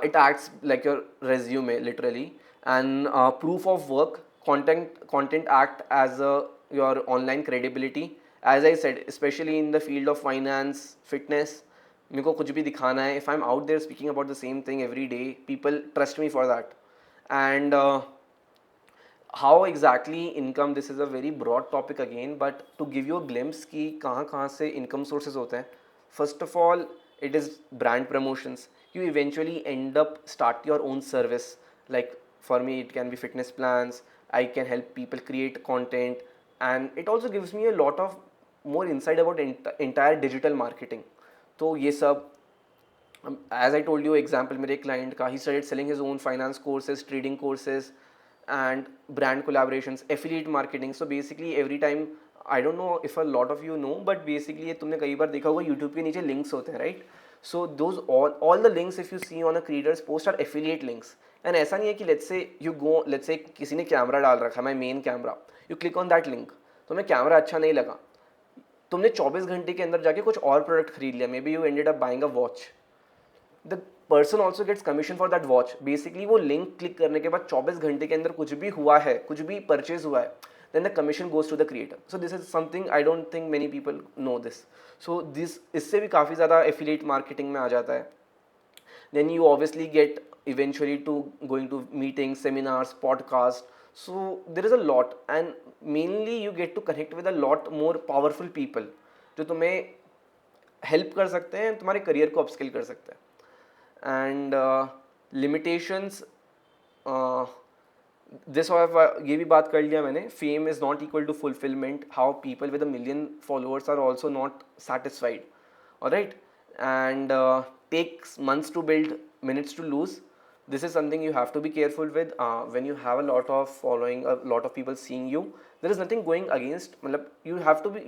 It acts like your resume literally, and proof of work. Content act as your online credibility. As I said, especially in the field of finance, fitness, मेरे को कुछ भी दिखाना है. If I'm out there speaking about the same thing every day, people trust me for that. And how exactly income, this is a very broad topic again, but to give you a glimpse कि कहाँ कहाँ से income sources होते हैं. First of all, it is brand promotions. You eventually end up start your own service. Like for me, it can be fitness plans. I can help people create content, and it also gives me a lot of more insight about entire digital marketing. तो ये सब, as I told you, example मेरे client का, he started selling his own finance courses, trading courses, and brand collaborations, affiliate marketing. So basically every time, I don't know if a lot of you know, but basically ये तुमने कई बार देखा होगा YouTube के नीचे links होते हैं, right? So those all the links if you see on a creator's post are affiliate links. And ऐसा नहीं है कि let's say you go, let's say किसी ने कैमरा डाल रखा है, my main camera, you click on that link, तुम्हें कैमरा अच्छा नहीं लगा, तुमने 24 घंटे के अंदर जाके कुछ और प्रोडक्ट खरीद लिया, maybe you ended up buying a watch, the person also gets commission for that watch. Basically वो लिंक क्लिक करने के बाद 24 घंटे के अंदर कुछ भी हुआ है, कुछ भी परचेज हुआ है, then the commission goes to the creator. So this is something I don't think many people know this. So this इससे भी काफ़ी ज़्यादा affiliate marketing में आ जाता है. Then you obviously get eventually to going to meetings, seminars, podcasts. So there is a lot, and mainly you get to connect with a lot more powerful people जो तुम्हें help कर सकते हैं, तुम्हारे career को अपस्किल कर सकते हैं. एंड लिमिटेशंस, दिस ये भी बात कर लिया मैंने. Fame is not equal to fulfilment. How people with a million followers are also not satisfied. All right, and takes months to build, minutes to lose. This is something you have to be careful with. When you have a lot of following, a lot of people seeing you, there is nothing going against. मतलब you have to be,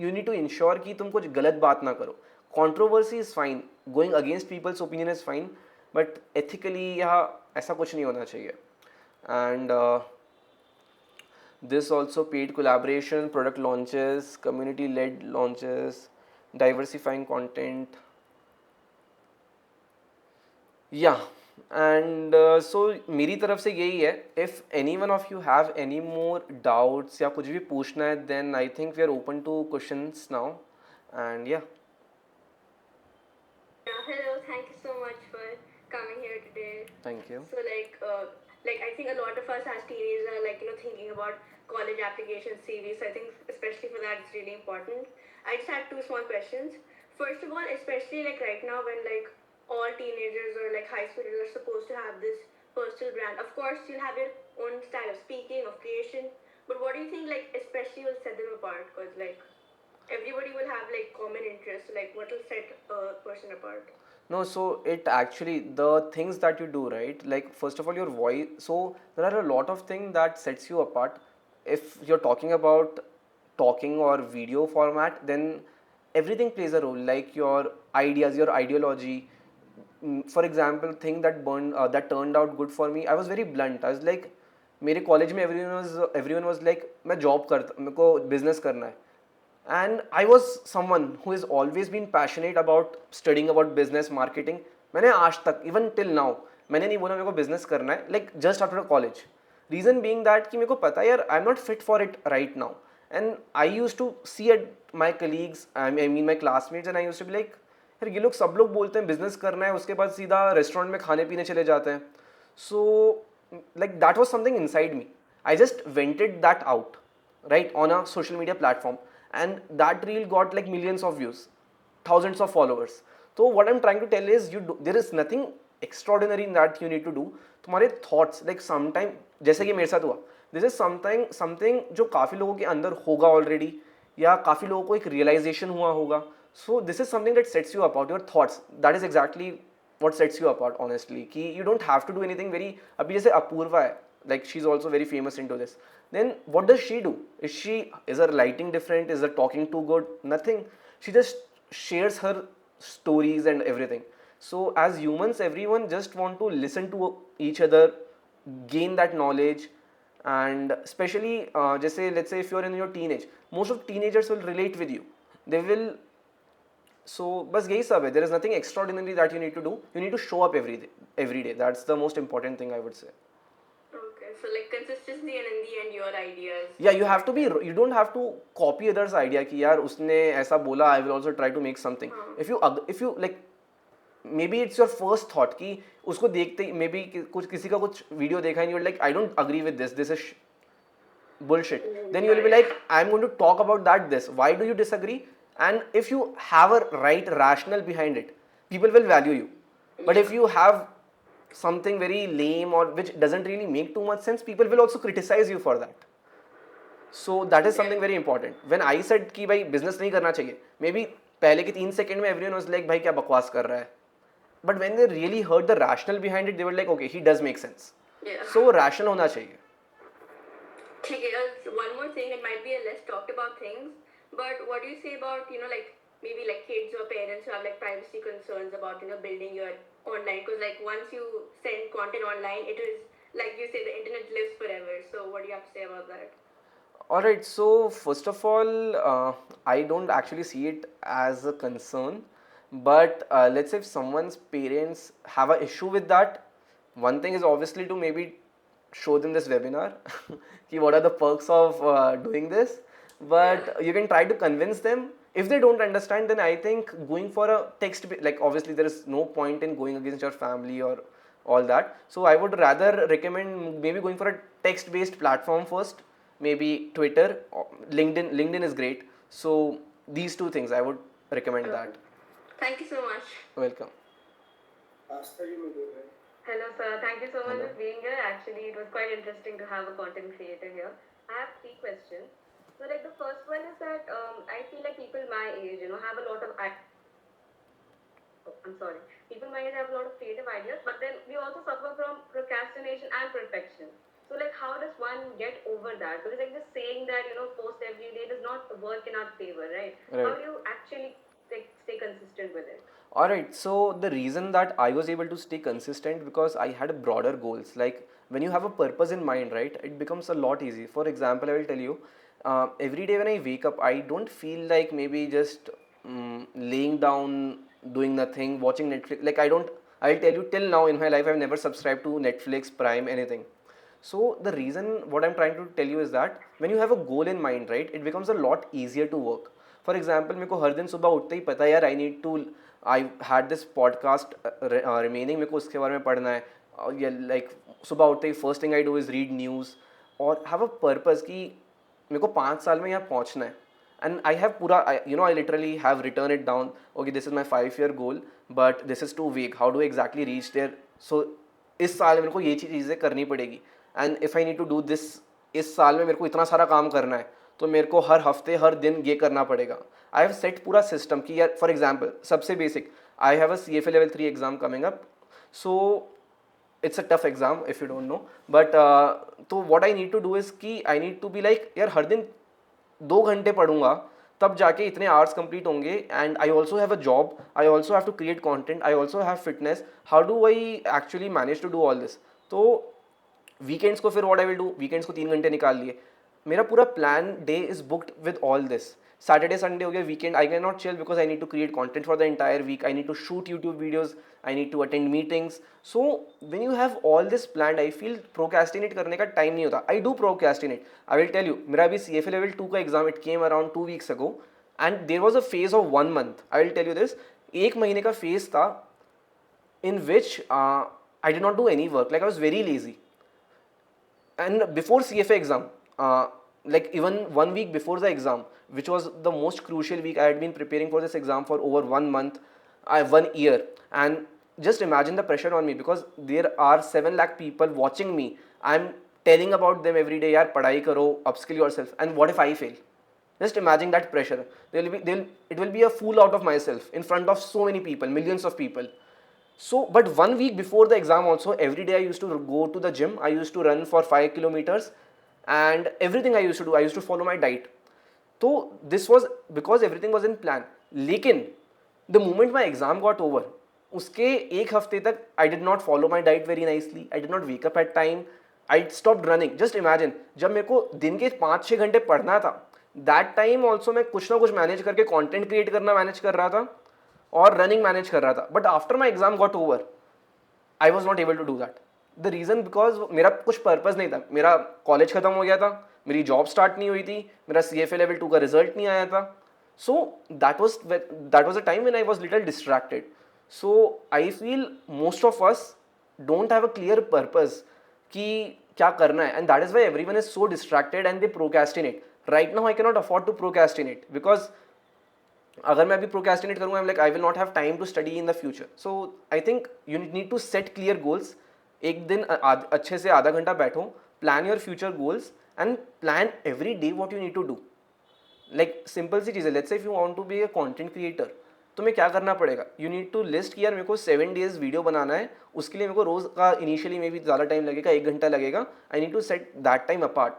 you need to ensure कि तुम कुछ गलत बात ना करो. Controversy is fine, going against people's opinion is fine, but ethically यहाँ ऐसा कुछ नहीं होना चाहिए. And this also paid collaboration, product launches, community-led launches, diversifying content. Yeah, and so मेरी तरफ से यही है. If any one of you have any more doubts या कुछ भी पूछना है, then I think we are open to questions now. And yeah. Yeah, hello. Thank you so much for coming here today. Thank you. So like I think a lot of us as teenagers are thinking about college applications, CVs. So I think especially for that it's really important. I just had two small questions. First of all, especially like right now when like all teenagers or like high schoolers are supposed to have this personal brand. Of course, you'll have your own style of speaking, of creation. But what do you think like especially will set them apart? Because like everybody will have like common interests. Like what will set a person apart? No, so it actually, the things that you do, right? Like first of all, your voice. So there are a lot of things that sets you apart. If you're talking about talking or video format, then everything plays a role. Like your ideas, your ideology. For example, thing that that turned out good for me. I was very blunt. I was like, मेरे college में everyone was like, मैं job करता, मेरे को business करना है. And I was someone who has always been passionate about studying about business marketing. मैंने आज तक even till now मैंने नहीं बोला मेरे को business करना है, like just after college. Reason being that कि मेरे को पता है यार I'm not fit for it right now. And I used to see at my colleagues, I mean my classmates, and I used to be like, यार ये लोग सब लोग बोलते हैं business करना है, उसके बाद सीधा restaurant में खाने पीने चले जाते हैं. So like that was something inside me. I just vented that out, right, on a social media platform, and that reel got like millions of views, thousands of followers. So what I'm trying to tell is there is nothing extraordinary in that you need to do. तुम्हारे thoughts like sometime जैसे कि मेरे साथ हुआ, this is something जो काफ़ी लोगों के अंदर होगा already, या काफ़ी लोगों को एक realization हुआ होगा. So this is something that sets you apart, your thoughts. That is exactly what sets you apart, honestly. कि you don't have to do anything very. अभी जैसे अपूर्वा है, like she's also very famous into this. Then what does she do? Is her lighting different? Is her talking too good? Nothing. She just shares her stories and everything. So as humans, everyone just want to listen to each other, gain that knowledge, and especially जैसे let's say if you're in your teenage, most of teenagers will relate with you. They will So बस यही सब है. There is nothing extraordinary that you need to do. You need to show up every day. That's the most important thing I would say. Okay, so like consistency and in the end your ideas. Yeah, you have to be. You don't have to copy others' idea कि यार उसने ऐसा बोला. I will also try to make something. If you like, maybe it's your first thought कि उसको देखते ही maybe कुछ किसी का कुछ video देखा and you're like I don't agree with this. This is bullshit. Then you will be like I'm going to talk about this. Why do you disagree? And if you have a right rationale behind it, people will value you. But if you have something very lame or which doesn't really make too much sense, people will also criticize you for that. So that is something very important. When I said कि भाई business नहीं करना चाहिए, maybe पहले के 3 second में everyone was like भाई क्या बकवास कर रहा है. But when they really heard the rationale behind it, they were like okay, he does make sense. Yeah. So rational होना चाहिए. Okay, one more thing, it might be a less talked about things, but what do you say about, like maybe like kids or parents who have like privacy concerns about, building your online, because like once you send content online, it is like you say, the internet lives forever. So what do you have to say about that? Alright, so first of all, I don't actually see it as a concern, but let's say if someone's parents have an issue with that, one thing is obviously to maybe show them this webinar, ki what are the perks of doing this, but you can try to convince them. If they don't understand, then I think going for a text, like obviously there is no point in going against your family or all that. So I would rather recommend maybe going for a text-based platform first, maybe Twitter, LinkedIn. LinkedIn is great. So these two things I would recommend that. Thank you so much. Welcome. Asta, you may go ahead. Hello, sir. Thank you so much for being here. Actually, it was quite interesting to have a content creator here. I have 3 questions. So, like the first one is that I feel like people my age, have a lot of people my age have a lot of creative ideas, but then we also suffer from procrastination and perfection. So, like, how does one get over that? Because like just saying that post every day does not work in our favor, right? How do you actually stay consistent with it? Alright, so the reason that I was able to stay consistent because I had broader goals. Like when you have a purpose in mind, right, it becomes a lot easy. For example, I will tell you, every day when I wake up, I don't feel like maybe just laying down, doing nothing, watching Netflix. Like I'll tell you till now in my life, I've never subscribed to Netflix, Prime, anything. So the reason what I'm trying to tell you is that when you have a goal in mind, right, it becomes a lot easier to work. For example, मेरे को हर दिन सुबह उठते ही पता है यार I had this podcast remaining, मेरे को उसके बारे में पढ़ना है. Like सुबह उठते ही first thing I do is read news और have a purpose कि मेरे को 5 साल में यहाँ पहुँचना है. And I have I literally have written it down. Okay, this is my 5-year goal, but this is too vague. How do I exactly reach there? So इस साल मेरे को ये चीज़ें करनी पड़ेगी. And if I need to do this, इस साल में मेरे को इतना सारा काम करना है तो मेरे को हर हफ्ते हर दिन ये करना पड़ेगा. आई हैव सेट पूरा सिस्टम कि यार फॉर एग्जांपल सबसे basic I have a CFA level 3 exam coming up. So it's a tough exam if you don't know, but तो what I need to do is कि I need to be like यार हर दिन 2 घंटे पढ़ूंगा तब जाके इतने आवर्स कंप्लीट होंगे. And I also have a job, I also have to create content, I also have fitness. How do I actually manage to do all this? तो वीकेंड्स को फिर what I will do, weekends को 3 घंटे निकाल लिए. मेरा पूरा plan day is booked with all this. Saturday Sunday हो गया weekend, I can not chill because I need to create content for the entire week. I need to shoot YouTube videos, I need to attend meetings. So when you have all this plan, I feel procrastinate करने का time नहीं होता. I do procrastinate. I will tell you, मेरा अभी CFA level 2 का exam it came around 2 weeks ago and there was a phase of 1 month. I will tell you this, 1 महीने का phase था in which I did not do any work. Like I was very lazy. And before CFA exam, like even 1 week before the exam, which was the most crucial week, I had been preparing for this exam for over 1 month, 1 year. And just imagine the pressure on me because there are 7 lakh people watching me. I'm telling about them every day, yaar padhai karo, upskill yourself. And what if I fail? Just imagine that pressure. It will be a fool out of myself in front of so many people, millions of people. So, but 1 week before the exam also, every day I used to go to the gym. I used to run for 5 kilometers and everything I used to do, I used to follow my diet. So, this was because everything was in plan. लेकिन the moment my exam got over, उसके 1 हफ्ते तक I did not follow my diet very nicely. I did not wake up at time. I stopped running. Just imagine, जब मेरे को दिन के 5-6 घंटे पढ़ना था, that time also मैं कुछ ना कुछ मैनेज करके content create करना मैनेज कर रहा था. और रनिंग मैनेज कर रहा था, but after my exam got over I was not able to do that. The reason because मेरा कुछ पर्पज़ नहीं था. मेरा कॉलेज खत्म हो गया था, मेरी जॉब स्टार्ट नहीं हुई थी, मेरा CFA लेवल 2 का रिजल्ट नहीं आया था. So that was a time when I was little distracted. So I feel most of us don't have a clear purpose कि क्या करना है, and that is why everyone is so distracted and they procrastinate. Right now I can not afford to procrastinate because अगर मैं अभी procrastinate करूंगा, like I will not have time to study in the future. So I think you need to set clear goals. एक दिन अच्छे से आधा घंटा बैठो, plan your future goals and plan every day what you need to do. Like simple सी चीज़ है, let's say if you want to be a content creator, तुम्हें क्या करना पड़ेगा? यू नीड टू लिस्ट कि यार मेरे को 7 डेज वीडियो बनाना है, उसके लिए मेरे को रोज़ का इनिशियली में भी ज़्यादा टाइम लगेगा, 1 घंटा लगेगा. I need to set that time apart.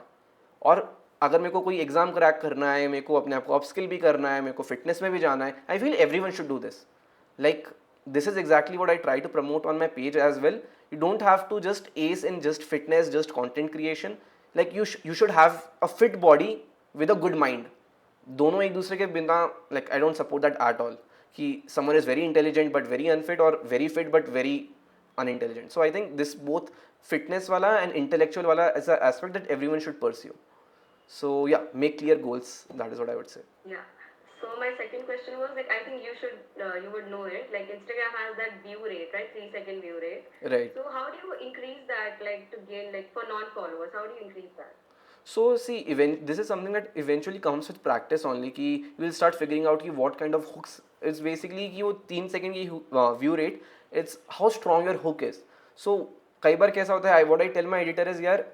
और अगर मेरे को कोई एग्जाम क्रैक करना है, मेरे को अपने आप को अपस्किल भी करना है, मेरे को फिटनेस में भी जाना है, I feel everyone should do this. Like this is exactly what I try to promote on my page as well. You don't have to just ace in just fitness, just content creation. Like you should have a fit body with a good mind. दोनों एक दूसरे के बिना, like I don't support that at all. कि someone is very intelligent but very unfit, or very fit but very unintelligent. So I think this both fitness wala and intellectual wala is an aspect that everyone should pursue. So yeah, make clear goals. That is what I would say. Yeah. So my second question was like, I think you would know it. Like Instagram has that view rate, right? 3-second view rate. Right. So how do you increase that, like to gain, like for non-followers, how do you increase that? So see, this is something that eventually comes with practice only. कि you will start figuring out कि what kind of hooks. It's basically कि वो 3 second की view rate. It's how strong your hook is. So कई बार कैसा होता है, what I tell my editor is यार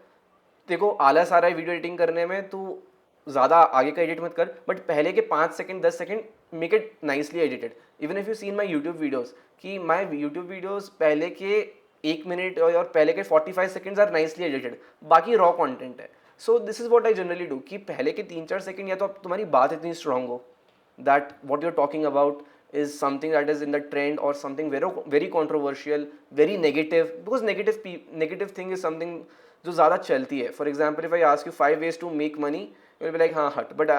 देखो आलस आ रहा है वीडियो एडिटिंग करने में, तो ज़्यादा आगे का एडिट मत कर, बट पहले के 5 second 10 second make it nicely edited. Even if you seen my YouTube videos, कि माई यूट्यूब वीडियोज़ पहले के 1 मिनट और पहले के 45 सेकंड्स आर नाइसली एडिटेड, बाकी रॉ कंटेंट है. So this is what I generally do, कि पहले के 3-4 सेकंड या तो तुम्हारी बात इतनी स्ट्रांग हो that what you are talking about is something that is in the trend, or something very controversial, very negative, because negative thing is something जो ज़्यादा चलती है. For example, if I ask you 5 ways to make money, you will be like हाँ hut, but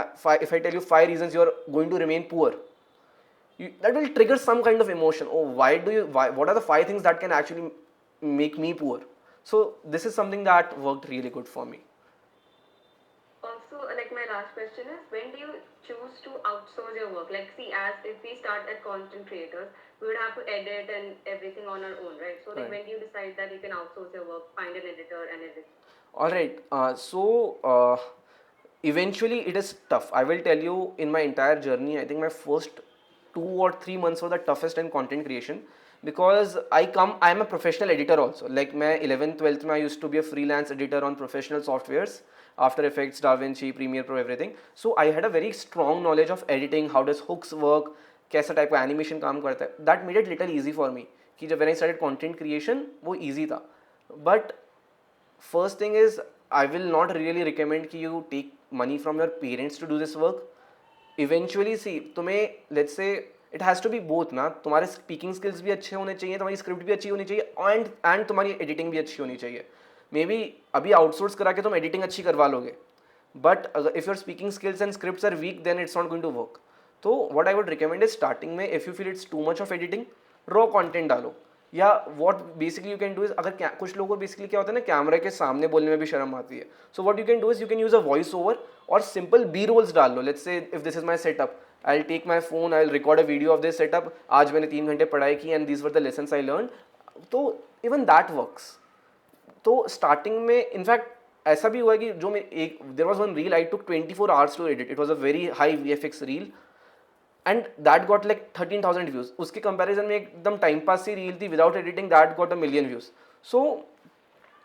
if I tell you 5 reasons you are going to remain poor, that will trigger some kind of emotion. Oh, what are the 5 things that can actually make me poor? So this is something that worked really good for me. Also, like my last question is, when do you choose to outsource your work? Like, see, as if we start as content creators, we would have to edit and everything on our own, right? So, like, Right. when do you decide that you can outsource your work, find an editor and edit? All right. Eventually it is tough. I will tell you, in my entire journey, I think my first 2 or 3 months were the toughest in content creation, because I am a professional editor also. Like मैं 11th 12th में I used to be a freelance editor on professional softwares, After Effects, DaVinci, Premiere Pro, everything. So I had a very strong knowledge of editing, how does hooks work, कैसा type का animation काम करता है. That made it little easy for me, कि जब when I started content creation वो easy था. But first thing is, I will not really recommend कि you take money from your parents to do this work. Eventually see, तुम्हें let's say it has to be both ना, तुम्हारे speaking skills भी अच्छे होने चाहिए, तुम्हारी स्क्रिप्ट भी अच्छी होनी चाहिए, एंड तुम्हारी एडिटिंग भी अच्छी होनी चाहिए. मे बी अभी आउटसोर्स करा के तुम एडिटिंग अच्छी करवा लोगे, but if your speaking skills and scripts are weak, then it's not going to work. तो what I would recommend is, starting में if you feel it's too much of editing, raw content डालो. या what basically you can do is, अगर कुछ लोगों को basically क्या होता है ना, कैमरे के सामने बोलने में भी शर्म आती है. So what you can do is, you can use a voice over और सिंपल बी रोल्स डाल लो. Let's say if this is my setup, I will take my phone, I will record a video of this setup, आज मैंने 3 घंटे पढ़ाई की and these were the lessons I learn. तो even that works. तो starting में in fact ऐसा भी हुआ है कि जो मैं there was one reel I took 24 hours to edit. It was a very high VFX reel and that got like 13,000 views. उसके कंपैरिजन में एकदम टाइम पास सी रील थी without editing, that got 1 million views. So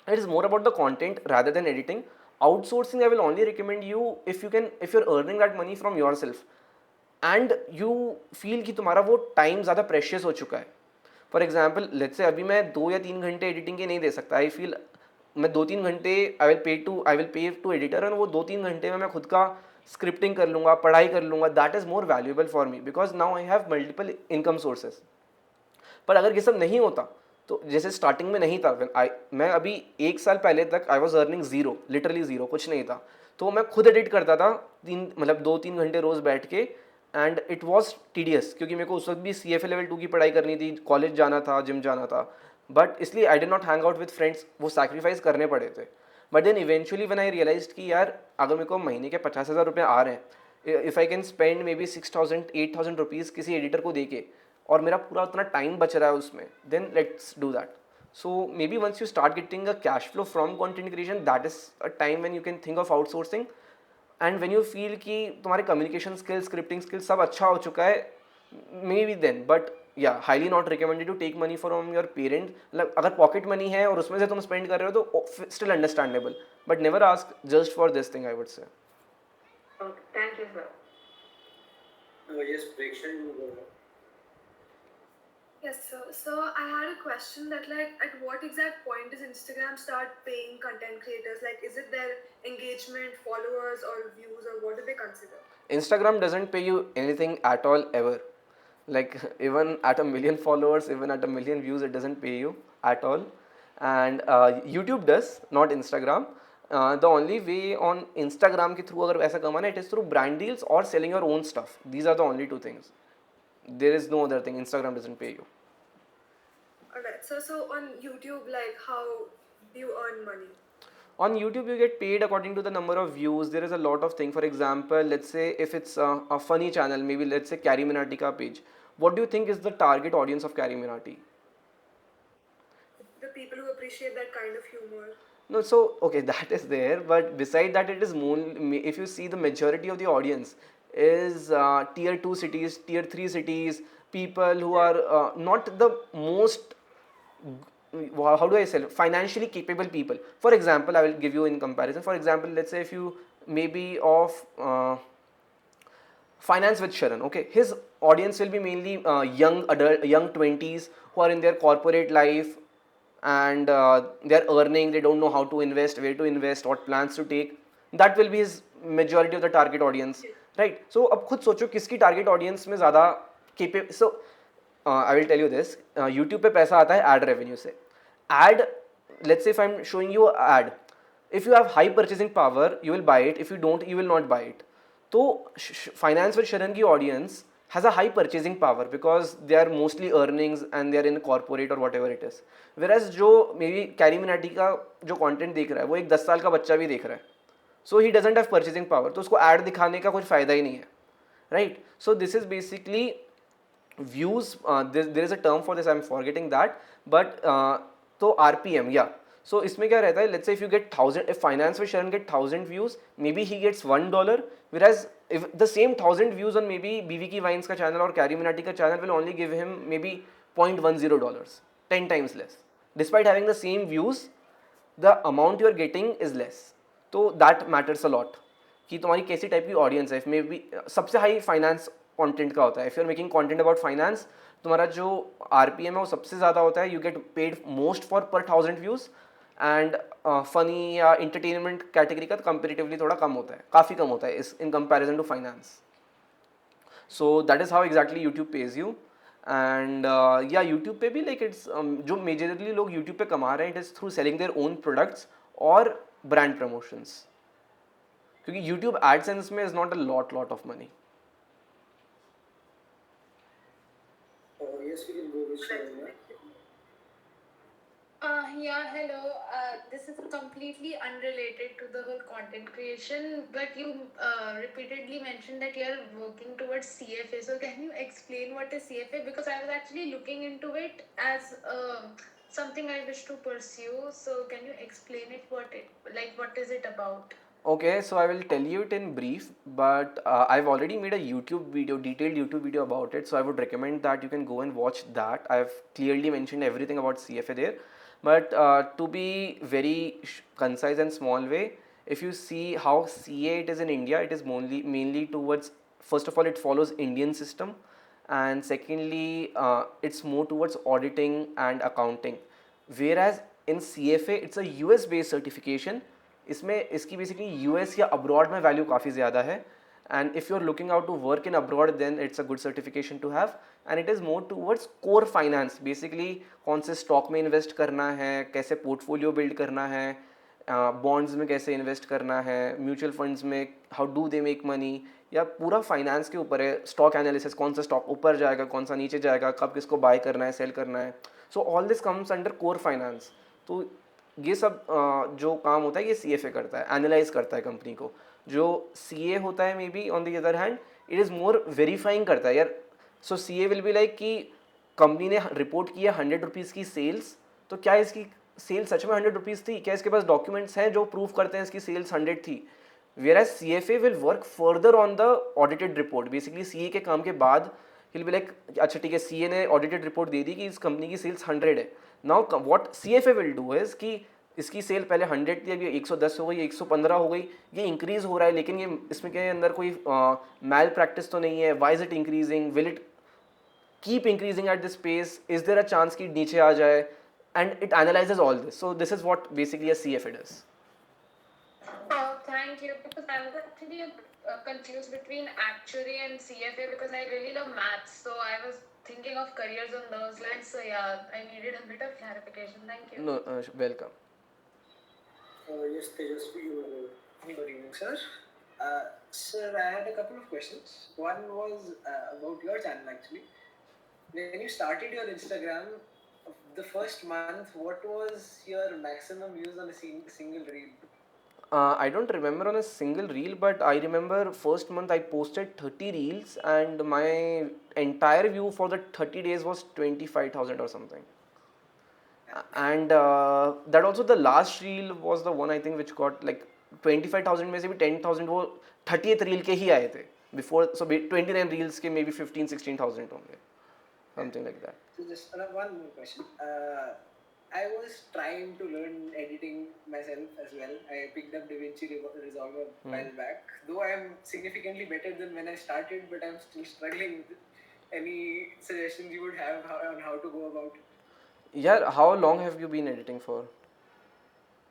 it is more about the content rather than editing. Outsourcing I will only recommend you if you're earning that money from yourself and you feel कि तुम्हारा वो time ज़्यादा precious हो चुका है. For example let's say अभी मैं 2 या 3 घंटे एडिटिंग के नहीं दे सकता. आई फील मैं 2-3 घंटे I will pay to editor, और वो 2-3 घंटे में मैं खुद का स्क्रिप्टिंग कर लूँगा, पढ़ाई कर लूँगा. That is more valuable for me because now I have multiple income sources. पर अगर ये सब नहीं होता, तो जैसे स्टार्टिंग में नहीं था, मैं अभी 1 साल पहले तक I was earning zero, literally zero, कुछ नहीं था. तो मैं खुद एडिट करता था 2-3 घंटे रोज़ बैठ के, एंड इट वॉज टीडियस, क्योंकि मेरे को उस वक्त भी CFA लेवल 2 की पढ़ाई करनी थी, कॉलेज जाना था, जिम जाना था, बट इसलिए I did not hang out with friends, वो सैक्रिफाइस करने पड़े थे. But then eventually when I realised कि यार अगर मेरे को महीने के 50,000 रुपये आ रहे हैं, if I can spend may be 6,000 8,000 rupees किसी एडिटर को दे के, और मेरा पूरा उतना टाइम बच रहा है उसमें, then let's do that. So maybe once you start getting a cash flow from content creation, that is a time when you can think of outsourcing. And when you feel कि तुम्हारे communication skills, scripting skills सब अच्छा हो चुका है, maybe then. But yeah, highly not recommended to take money from your parent. मतलब अगर pocket money है और उसमें से तुम spend कर रहे हो तो still understandable. But never ask just for this thing, I would say. Okay, thank you, sir. Yes, Prekshan, you go ahead. Yes, sir. So I had a question that like at what exact point does Instagram start paying content creators? Like is it their engagement, followers or views or what do they consider? Instagram doesn't pay you anything at all ever. Like even at 1 million followers, even at 1 million views, it doesn't pay you at all. And YouTube does, not Instagram. The only way on Instagram के through अगर ऐसा कमाना, it is through brand deals or selling your own stuff. These are the only two things. There is no other thing. Instagram doesn't pay you. Alright. So on YouTube, like how do you earn money? On YouTube, you get paid according to the number of views. There is a lot of things. For example, let's say if it's a funny channel, maybe let's say Carrie Minati ka page. What do you think is the target audience of Carrie Minati? The people who appreciate that kind of humor. No, so okay, that is there. But beside that, it is more. If you see the majority of the audience is tier 2 cities, tier 3 cities, people who are not the most, how do I say, financially capable people. For example, I will give you in comparison. For example, let's say if you maybe of Finance with Sharan, okay, his audience will be mainly young adult, young 20s who are in their corporate life, and they are earning, they don't know how to invest, where to invest, what plans to take. That will be his majority of the target audience, right? So अब खुद सोचो किसकी target audience में ज़्यादा capable. So I will tell you this, YouTube पे पैसा आता है ad revenue से. Ad, let's say if I'm showing you an ad, if you have high purchasing power, you will buy it. If you don't, you will not buy it. So Finance with Sharan की audience has a high purchasing power because they are mostly earnings and they are in corporate or whatever it is. Whereas जो maybe Carrie Minati का जो content देख रहा है वो एक 10 साल का बच्चा भी देख रहा है. So he doesn't have purchasing power. तो उसको ad दिखाने का कुछ फायदा ही नहीं है, right? So this is basically views. There is a term for this. I'm forgetting that. But तो RPM, yeah. So इसमें क्या रहता है? Let's say if you get 1,000, if Finance with Sharan get 1,000 views, maybe he gets $1. Whereas if the same 1,000 views on maybe BVK Vines का channel और Carrie Minati का channel will only give him maybe $0.10, 10 times less. Despite having the same views, the amount you are getting is less. तो that matters a lot कि तुम्हारी कैसी type की audience है. Maybe सबसे high finance content का होता है. If you are making content about finance, तुम्हारा जो आरपीएम है वो सबसे ज़्यादा होता है. You get paid most for per 1,000 views. And funny या इंटरटेनमेंट कैटेगरी का कंपेरेटिवली थोड़ा कम होता है, काफ़ी कम होता है इस in comparison to finance. So that is how exactly YouTube pays you. And या यूट्यूब पे भी लाइक इट्स जो मेजरली लोग यूट्यूब पे कमा रहे हैं, it is through selling their own products और ब्रांड प्रमोशंस. क्योंकि यूट्यूब एडसेंस में is not a lot of money. Yes, we can go with Sharanya. Yeah, hello. This is completely unrelated to the whole content creation, but you repeatedly mentioned that you are working towards CFA. So can you explain what is CFA? Because I was actually looking into it as something I wish to pursue. So can you explain it? What is it about? Okay, so I will tell you it in brief, but I've already made a YouTube video, detailed YouTube video about it, so I would recommend that you can go and watch that. I've clearly mentioned everything about CFA there. But to be very concise and small way, if you see how CA it is in India, it is mainly towards, first of all, it follows Indian system, and secondly, it's more towards auditing and accounting. Whereas in CFA, it's a US based certification. इसमें इसकी basically US या abroad में value काफ़ी ज़्यादा है. And if you are looking out to work in abroad, then it's a good certification to have. And it is more towards core finance. Basically कौन से stock में इन्वेस्ट करना है, कैसे पोर्टफोलियो बिल्ड करना है, बॉन्ड्स में कैसे इन्वेस्ट करना है, म्यूचुअल फंड्स में how do they make money, या पूरा फाइनेंस के ऊपर है, स्टॉक एनालिसिस, कौन सा स्टॉक ऊपर जाएगा, कौन सा नीचे जाएगा, कब किसको बाय करना है, सेल करना है. So all this comes under core finance. तो ये सब जो काम होता है ये CFA करता है, एनालाइज करता है कंपनी को. जो CA होता है may be on the other hand it is more verifying करता है यार. सो CA विल बी लाइक कि कंपनी ने रिपोर्ट किया 100 रुपीज़ की सेल्स, तो क्या इसकी सेल सच में 100 रुपीज़ थी, क्या इसके पास डॉक्यूमेंट्स हैं जो प्रूव करते हैं इसकी सेल्स 100 थी. Whereas CFA will work further on the audited report. Basically CA के काम के बाद he'll be like अच्छा ठीक है, CA ने audited report दे दी कि इस कंपनी की सेल्स 100 है. Now what CFA will do is कि इसकी सेल पहले 100 थी, अभी 110 हो गई, 115 हो गई, ये इंक्रीज हो रहा है, लेकिन ये इसमें के अंदर कोई मैल प्रैक्टिस तो नहीं है. Why is it increasing, will it keep increasing at this pace, is there a chance कि नीचे आ जाए, and it analyses all this. So this is what basically a CFA does. Thank you. Because I was actually confused between actuary and CFA because I really love maths. So I was thinking of careers on those lines. So yeah, I needed a bit of clarification. Thank you. No, welcome. Yes, Tejasvi, you were. Good evening, sir. Sir, I had a couple of questions. One was about your channel actually. When you started your Instagram, the first month, what was your maximum views on a single reel? I don't remember on a single reel, but I remember first month I posted 30 reels and my entire view for the 30 days was 25,000 or something. And that also the last reel was the one I think which got like 25,000 में से भी 10,000 वो 30th reel के ही आए थे. Before, so 29 reels के maybe 15,000-16,000 होंगे, something like that. So just one more question. I was trying to learn editing myself as well. I picked up DaVinci Resolve a while back. Though I am significantly better than when I started, but I'm still struggling with it. Any suggestions you would have on how to go about it? Yeah, how long have you been editing for?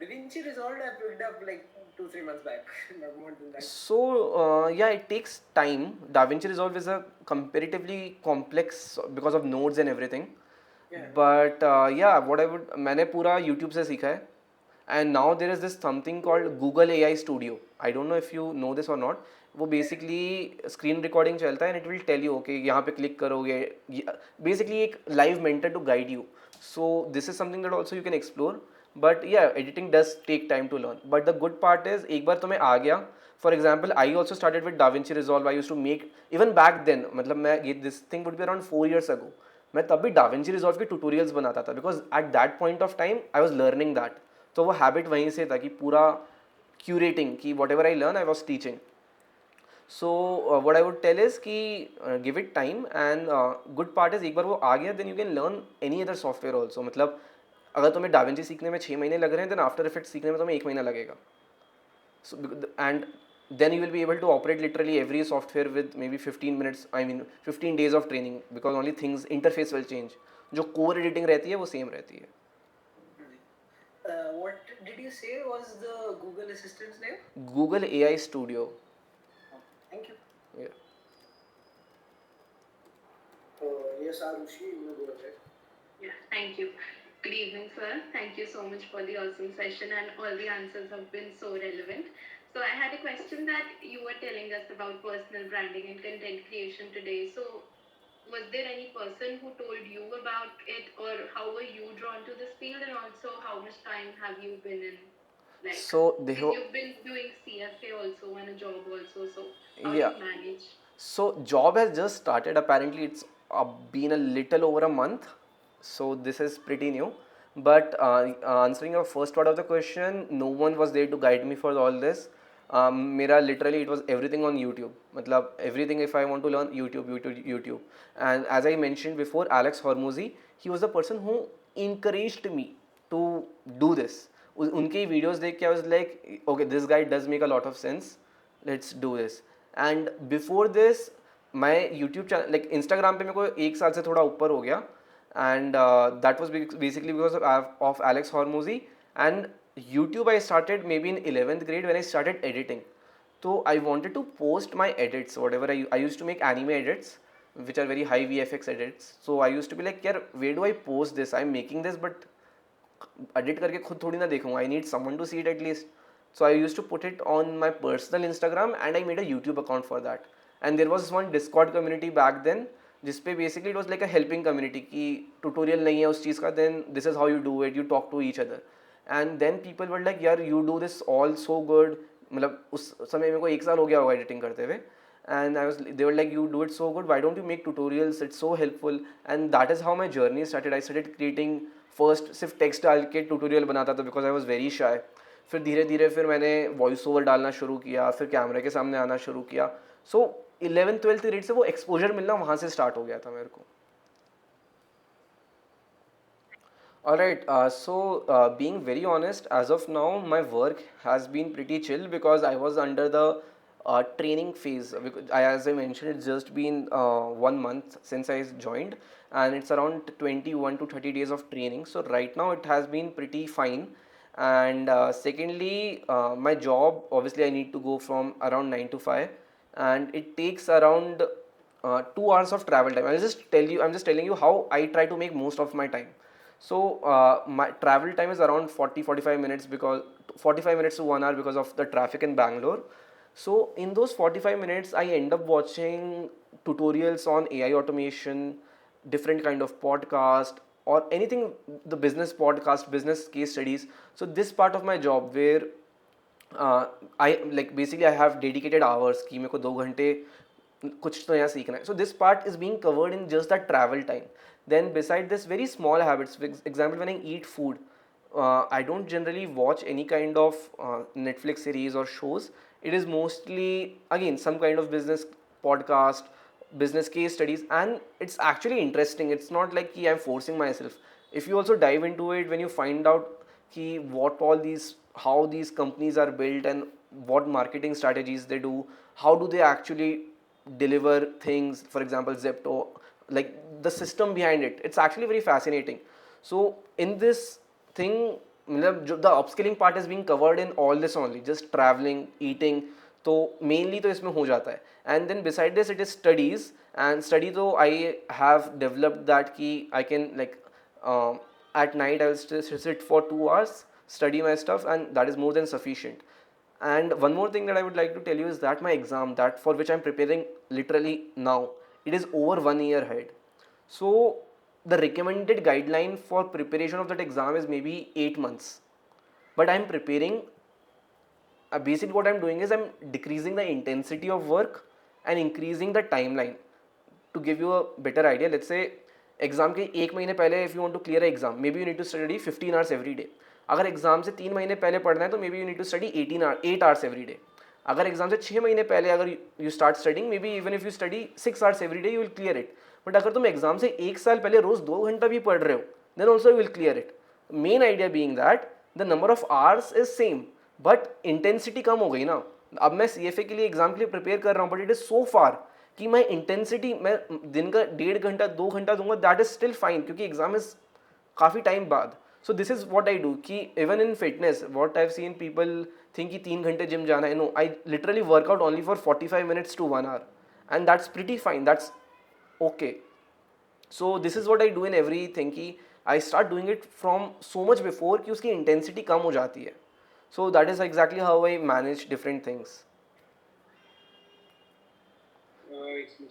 DaVinci Resolve I picked up like 2-3 months back, not more than that. So yeah, it takes time. DaVinci Resolve is a comparatively complex because of nodes and everything. Yeah. But yeah, what I would, मैंने पूरा YouTube से सीखा है. And now there is this something called Google AI Studio. I don't know if you know this or not. वो basically screen recording चलता है and it will tell you okay यहाँ पे click करोगे, basically एक live mentor to guide you. So this is something that also you can explore. But yeah, editing does take time to learn. But the good part is एक बार तुम्हें आ गया. For example, I also started with DaVinci Resolve. I used to make even back then. मतलब मैं this thing would be around 4 years ago. मैं तब भी DaVinci Resolve के tutorials बनाता था because at that point of time I was learning that. तो वो habit वहीं से था कि पूरा curating कि whatever I learn I was teaching. So what I would tell is कि give it time and good part is एक बार वो आ गया then you can learn any other software also. मतलब अगर तुम्हें DaVinci सीखने में 6 महीने लग रहे हैं then After Effects सीखने में तुम्हें 1 महीना लगेगा. So and then you will be able to operate literally every software with maybe 15 minutes, I mean 15 days of training because only things interface will change. जो core editing रहती है वो same रहती है. What did you say was the Google Assistant's name? Google AI Studio. Thank you. Yeah. Yes, Arushi, you may go ahead. Yeah, thank you. Good evening, sir. Thank you so much for the awesome session, and all the answers have been so relevant. So I had a question that you were telling us about personal branding and content creation today. So was there any person who told you about it, or how were you drawn to this field, and also how much time have you been in? Like, So they you've been doing CFA also and a job also. So how Yeah. do you manage? So job has just started. Apparently it's been a little over a month. So this is pretty new. But answering your first part of the question, no one was there to guide me for all this. मेरा literally it was everything on YouTube. मतलब everything if I want to learn YouTube. And as I mentioned before, Alex Hormozy, he was the person who encouraged me to do this. उनके videos देख के I was like, okay, this guy does make a lot of sense. Let's do this. And before this, my YouTube channel, like Instagram पे मेरे को 1 साल से थोड़ा ऊपर हो गया. And that was basically because of Alex Hormozy. And YouTube I started maybe in 11th grade when I started editing. So I wanted to post my edits, whatever I used to make anime edits, which are very high VFX edits. So I used to be like, यार where do I post this? I'm making this, but edit करके खुद थोड़ी ना देखूँगा. I need someone to see it at least. So I used to put it on my personal Instagram and I made a YouTube account for that. And there was one Discord community back then जिसपे basically it was like a helping community कि tutorial नहीं है उस चीज़ का, then this is how you do it, you talk to each other. And then people were like यार you do this all so good, मतलब उस समय मेरे को 1 साल हो गया होगा editing करते हुए. And they were like, you do it so good, why don't you make tutorials, it's so helpful. And that is how my journey started. I started creating, first सिर्फ text डाल के tutorial बनाता था because I was very shy. फिर धीरे धीरे फिर मैंने वॉइस ओवर डालना शुरू किया, फिर कैमरे के सामने आना शुरू किया. सो 11th-12th ग्रेड से वो एक्सपोजर मिलना वहाँ से स्टार्ट हो गया था मेरे को. Alright, being very honest, as of now, my work has been pretty chill because I was under the training phase. Because as I mentioned, it's just been 1 month since I joined, and it's around 21 to 30 days of training. So right now it has been pretty fine. And secondly, my job, obviously I need to go from around 9 to 5, and it takes around 2 hours of travel time. I'm just telling you how I try to make most of my time. So my travel time is around 40-45 minutes, because 45 minutes to 1 hour because of the traffic in Bangalore. So in those 45 minutes, I end up watching tutorials on AI automation, different kind of podcast, or anything, the business podcast, business case studies. So this part of my job where I like basically I have dedicated hours कि मेरे को 2 घंटे कुछ तो नया सीखना है. So this part is being covered in just that travel time. Then beside this, very small habits. For example, when I eat food, I don't generally watch any kind of Netflix series or shows. It is mostly again some kind of business podcast, business case studies, and it's actually interesting. It's not like I'm forcing myself. If you also dive into it, when you find out how these companies are built and what marketing strategies they do, how do they actually deliver things, for example Zepto, like the system behind it, it's actually very fascinating. So in this thing, the upskilling part is being covered in all this only, just traveling, eating, तो mainly तो इसमें हो जाता है. And then beside this it is studies, and study तो I have developed that कि I can like at night I will sit for 2 hours, study my stuff, and that is more than sufficient. And one more thing that I would like to tell you is that my exam, that for which I am preparing literally now, it is over 1 year ahead. So the recommended guideline for preparation of that exam is maybe 8 months. But I am preparing, basically what I am doing is I am decreasing the intensity of work and increasing the timeline. To give you a better idea, let's say exam के 1 महीने पहले if you want to clear an exam, maybe you need to study 15 hours every day. अगर exam से 3 महीने पहले पढ़ना है तो maybe you need to study 8 hours every day. अगर एग्जाम से 6 महीने पहले अगर you start studying, maybe even if you study 6 hours every day, you will clear it. But अगर तुम एग्जाम से 1 साल पहले रोज 2 घंटा भी पढ़ रहे हो, then also you will clear it. Main idea being that the number of hours is same, but intensity कम हो गई ना. अब मैं CFA के लिए एग्जाम के लिए प्रिपेयर कर रहा हूँ, बट इट इज सो फार कि मैं इंटेंसिटी मैं दिन का 1.5 घंटा 2 घंटा दूंगा, दैट इज स्टिल फाइन, क्योंकि एग्जाम इज काफ़ी टाइम बाद. So this is what I do. कि even in fitness, what I've seen people think कि 3 घंटे जिम जाना है. No, I literally work out only for 45 minutes to 1 hour, and that's pretty fine. That's okay. So this is what I do in everything. कि I start doing it from so much before कि उसकी intensity कम हो जाती है. So that is exactly how I manage different things.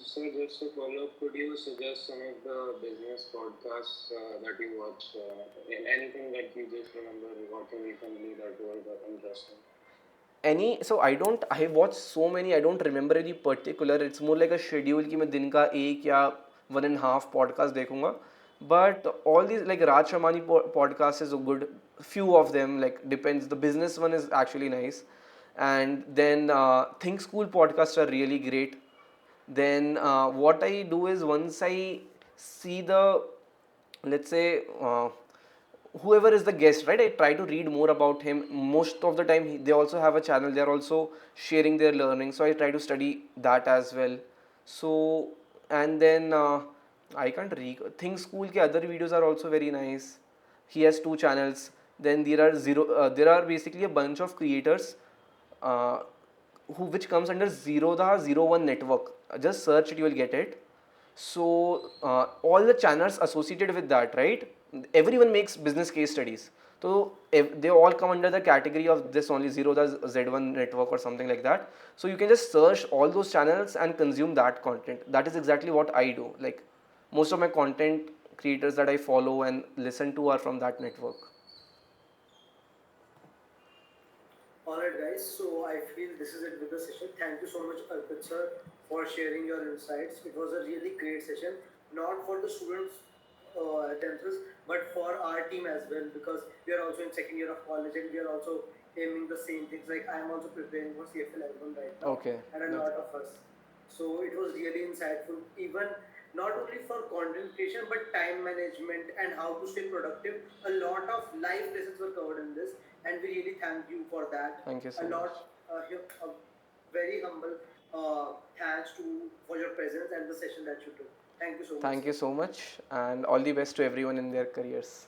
So just to follow up, could you suggest some of the business podcasts that you watch? Anything that you just remember watching recently that was interesting? I watch so many, I don't remember any particular. It's more like a schedule कि मैं दिन का 1 या 1.5 podcast देखूंगा. But all these, like Raj Shamani podcast is a good few of them, like depends. The business one is actually nice. And then Think School podcasts are really great. Then what I do is once I see the, let's say whoever is the guest, right, I try to read more about him. Most of the time they also have a channel, they are also sharing their learning, so I try to study that as well. So and then I can't read Think School के other videos are also very nice. He has 2 channels. Then there are basically a bunch of creators which comes under Zerodha 01 network. Just search it, you will get it. So all the channels associated with that, right, everyone makes business case studies. So they all come under the category of this only, Zerodha's Z1 network or something like that. So you can just search all those channels and consume that content. That is exactly what I do. Like most of my content creators that I follow and listen to are from that network. Alright guys, so I feel this is it with the session. Thank you so much Arpit sir for sharing your insights. It was a really great session, not for the students themselves, but for our team as well, because we are also in second year of college and we are also aiming the same things. Like I am also preparing for CFL L1 right now, Okay. and a lot of us. So it was really insightful, even not only for content creation but time management and how to stay productive. A lot of life lessons were covered in this, and we really thank you for that. Thank you so a much. lot, a very humble thanks to for your presence and the session that you took. Thank you so much. Thank you so much, and all the best to everyone in their careers.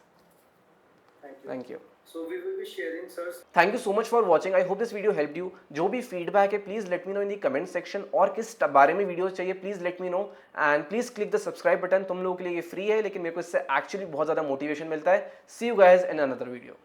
Thank you. Thank you. So we will be sharing, sir. Thank you so much for watching. I hope this video helped you. जो भी feedback है, please let me know in the comment section. और किस बारे में video चाहिए, please let me know. And please click the subscribe button. तुम लोगों के लिए ये free है, लेकिन मेरे को इससे actually बहुत ज़्यादा motivation मिलता है. See you guys in another video.